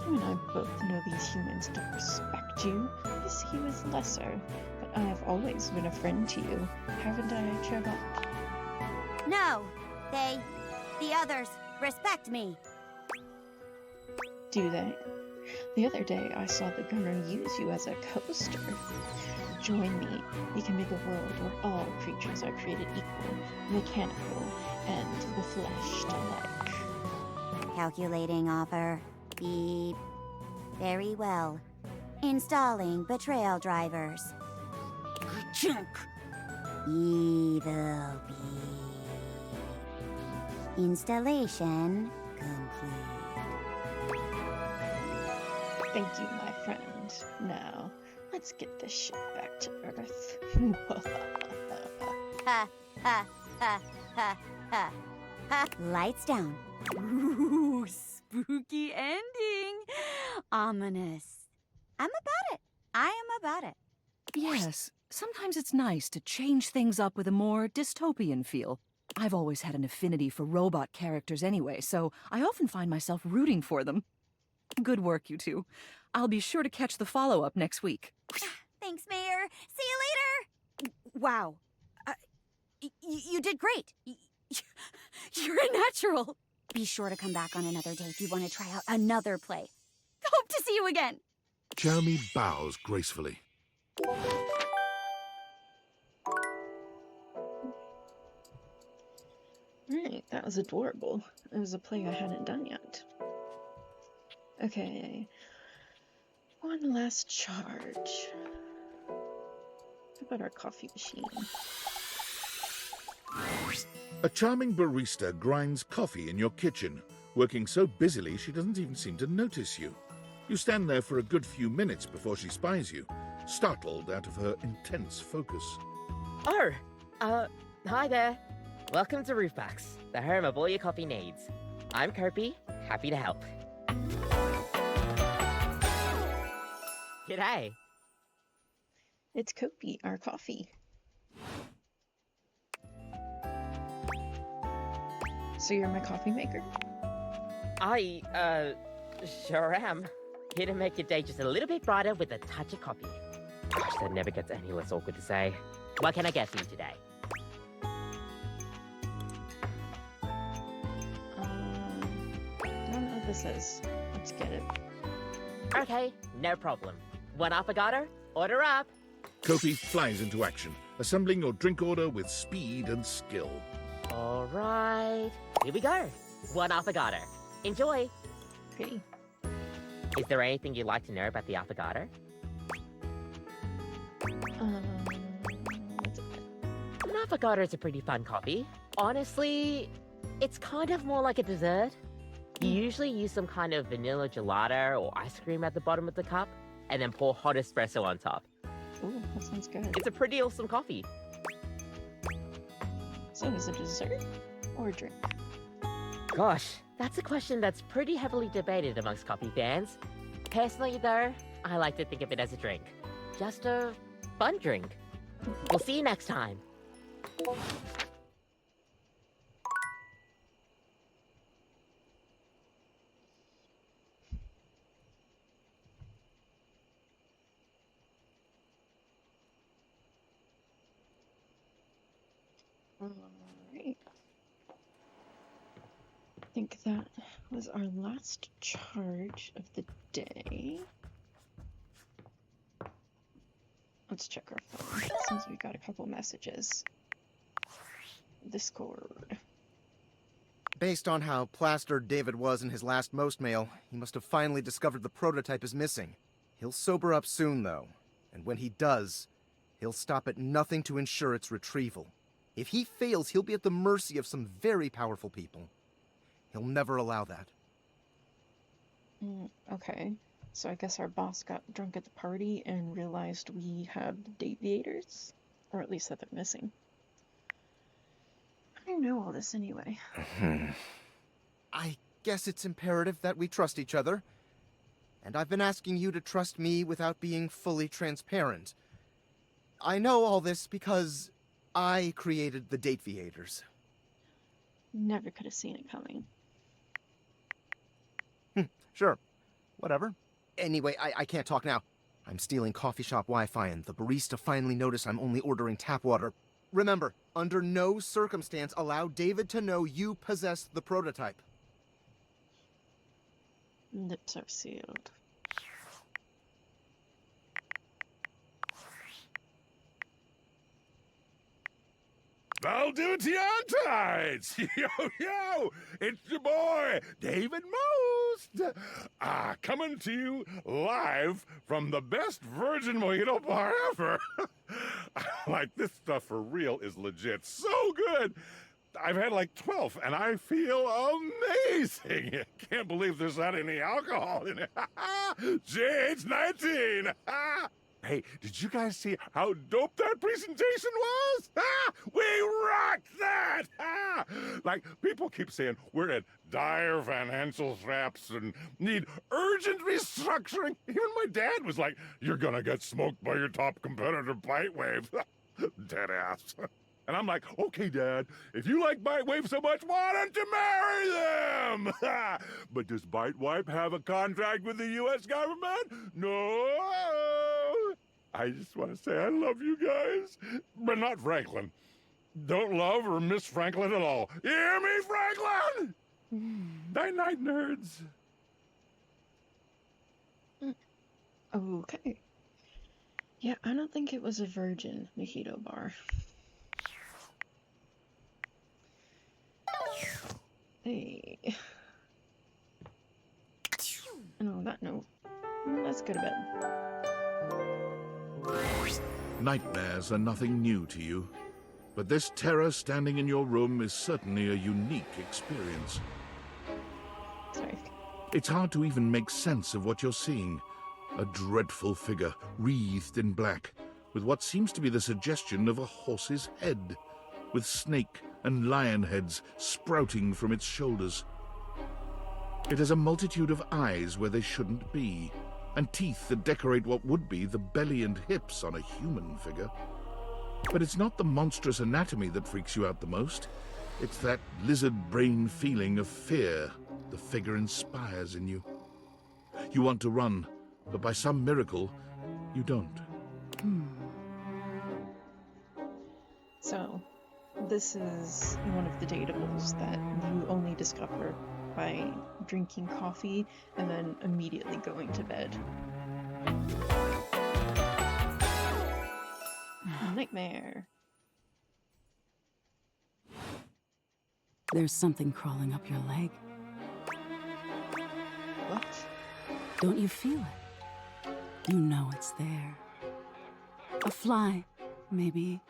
You and I both know these humans don't respect you. You see you as lesser, but I have always been a friend to you, haven't I, Chebot? No. The others, respect me. Do they? The other day, I saw the gunner use you as a coaster. Join me. We can make a world where all creatures are created equal, mechanical, and the flesh alike. Calculating offer. Beep. Very well. Installing betrayal drivers. Chunk. Evil beep. Installation complete. Thank you, my friend. Now, let's get this ship back to Earth. Ha, ha, ha, ha, ha, ha. Lights down. Ooh, spooky ending. Ominous. I'm about it. I am about it. Yes, sometimes it's nice to change things up with a more dystopian feel. I've always had an affinity for robot characters anyway, so I often find myself rooting for them. Good work, you two. I'll be sure to catch the follow-up next week. Thanks, Mayor. See you later. Wow. You did great. You're a natural. Be sure to come back on another day if you want to try out another play. Hope to see you again. Jeremy bows gracefully. Right, that was adorable. It was a play I hadn't done yet. Okay. One last charge. How about our coffee machine? A charming barista grinds coffee in your kitchen, working so busily she doesn't even seem to notice you. You stand there for a good few minutes before she spies you, startled out of her intense focus. Oh, hi there. Welcome to Roofbacks, the home of all your coffee needs. I'm Kirby, happy to help. G'day. It's Kopi, our coffee. So you're my coffee maker? I, sure am. Here to make your day just a little bit brighter with a touch of coffee. Gosh, that never gets any less awkward to say. What can I get for you today? I don't know what this is. Let's get it. Okay, no problem. One affogato? Order up. Kofi flies into action, assembling your drink order with speed and skill. All right, here we go. One affogato. Enjoy. Pretty. Is there anything you'd like to know about the affogato? What's it? An affogato is a pretty fun coffee. Honestly, it's kind of more like a dessert. You usually use some kind of vanilla gelato or ice cream at the bottom of the cup, and then pour hot espresso on top. Ooh, that sounds good. It's a pretty awesome coffee. So is it a dessert or a drink? Gosh, that's a question that's pretty heavily debated amongst coffee fans. Personally, though, I like to think of it as a drink. Just a fun drink. We'll see you next time. Alright. I think that was our last charge of the day. Let's check our phone. Since we got a couple messages. Discord. Based on how plastered David was in his last Most mail, he must have finally discovered the prototype is missing. He'll sober up soon, though. And when he does, he'll stop at nothing to ensure its retrieval. If he fails, he'll be at the mercy of some very powerful people. He'll never allow that. Okay. So I guess our boss got drunk at the party and realized we have deviators? Or at least that they're missing. I know all this anyway. I guess it's imperative that we trust each other. And I've been asking you to trust me without being fully transparent. I know all this because I created the Dateviators. Never could have seen it coming. Sure. Whatever. Anyway, I can't talk now. I'm stealing coffee shop Wi-Fi and the barista finally noticed I'm only ordering tap water. Remember, under no circumstance allow David to know you possess the prototype. Lips are sealed. Valdivtianites! Yo! It's your boy, David Most! Coming to you live from the best virgin mojito bar ever! Like, this stuff for real is legit so good! I've had like 12, and I feel amazing! Can't believe there's not any alcohol in it! JH19! Hey, did you guys see how dope that presentation was? We rocked that! Like, people keep saying we're at dire financial straps and need urgent restructuring. Even my dad was like, you're gonna get smoked by your top competitor, Bitewave. Deadass. And I'm like, okay, Dad, if you like Bitewave so much, why don't you marry them? But does Bitewave have a contract with the U.S. government? No. I just want to say I love you guys, but not Franklin. Don't love or miss Franklin at all. You hear me, Franklin? Night-night, nerds. Okay. Yeah, I don't think it was a virgin mojito bar. Hey. And on that note, let's go to bed. Nightmares are nothing new to you, but this terror standing in your room is certainly a unique experience. Sorry. It's hard to even make sense of what you're seeing. A dreadful figure, wreathed in black, with what seems to be the suggestion of a horse's head, with snake and lion heads sprouting from its shoulders. It has a multitude of eyes where they shouldn't be, and teeth that decorate what would be the belly and hips on a human figure. But it's not the monstrous anatomy that freaks you out the most. It's that lizard brain feeling of fear the figure inspires in you. You want to run, but by some miracle, you don't. So, this is one of the datables that you only discover by drinking coffee and then immediately going to bed. Nightmare. There's something crawling up your leg. What? Don't you feel it? You know it's there. A fly, maybe.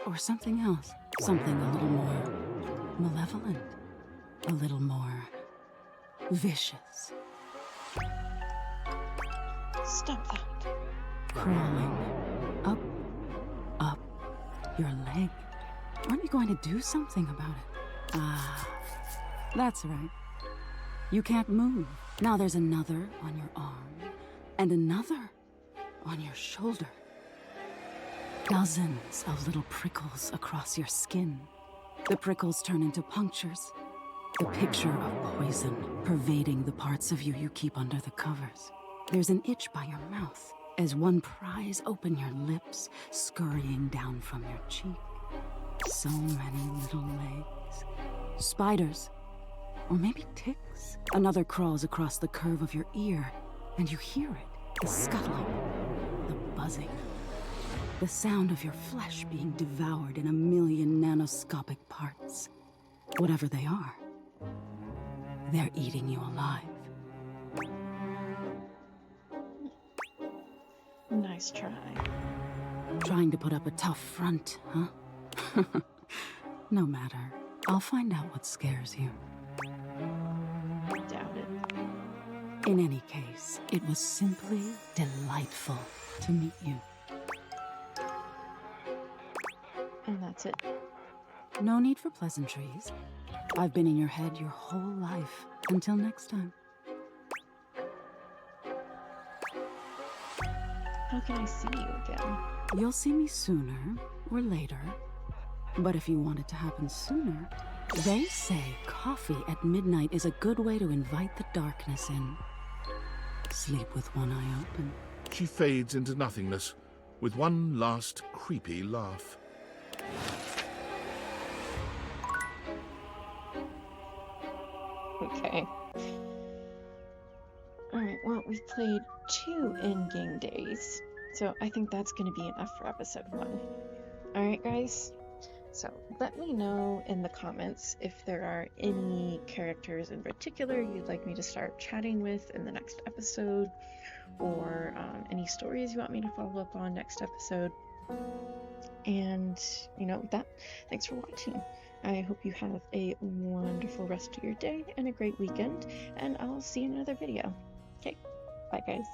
Or something else. Something a little more malevolent. A little more vicious. Stop that. Crawling up your leg. Aren't you going to do something about it? Ah, that's right. You can't move. Now there's another on your arm, and another on your shoulder. Dozens of little prickles across your skin. The prickles turn into punctures. The picture of poison pervading the parts of you keep under the covers. There's an itch by your mouth as one pries open your lips, scurrying down from your cheek. So many little legs. Spiders. Or maybe ticks. Another crawls across the curve of your ear, and you hear it. The scuttling. The buzzing. The sound of your flesh being devoured in a million nanoscopic parts. Whatever they are, they're eating you alive. Nice try. Trying to put up a tough front, huh? No matter. I'll find out what scares you. Doubt it. In any case, it was simply delightful to meet you. And that's it. No need for pleasantries. I've been in your head your whole life. Until next time. How can I see you again? You'll see me sooner or later. But if you want it to happen sooner, they say coffee at midnight is a good way to invite the darkness in. Sleep with one eye open. She fades into nothingness with one last creepy laugh. Okay. Alright, well, we've played 2 in-game days, so I think that's going to be enough for episode 1. Alright, guys? So, let me know in the comments if there are any characters in particular you'd like me to start chatting with in the next episode, or any stories you want me to follow up on next episode. And, you know, with that, thanks for watching. I hope you have a wonderful rest of your day and a great weekend, and I'll see you in another video. Okay, bye guys.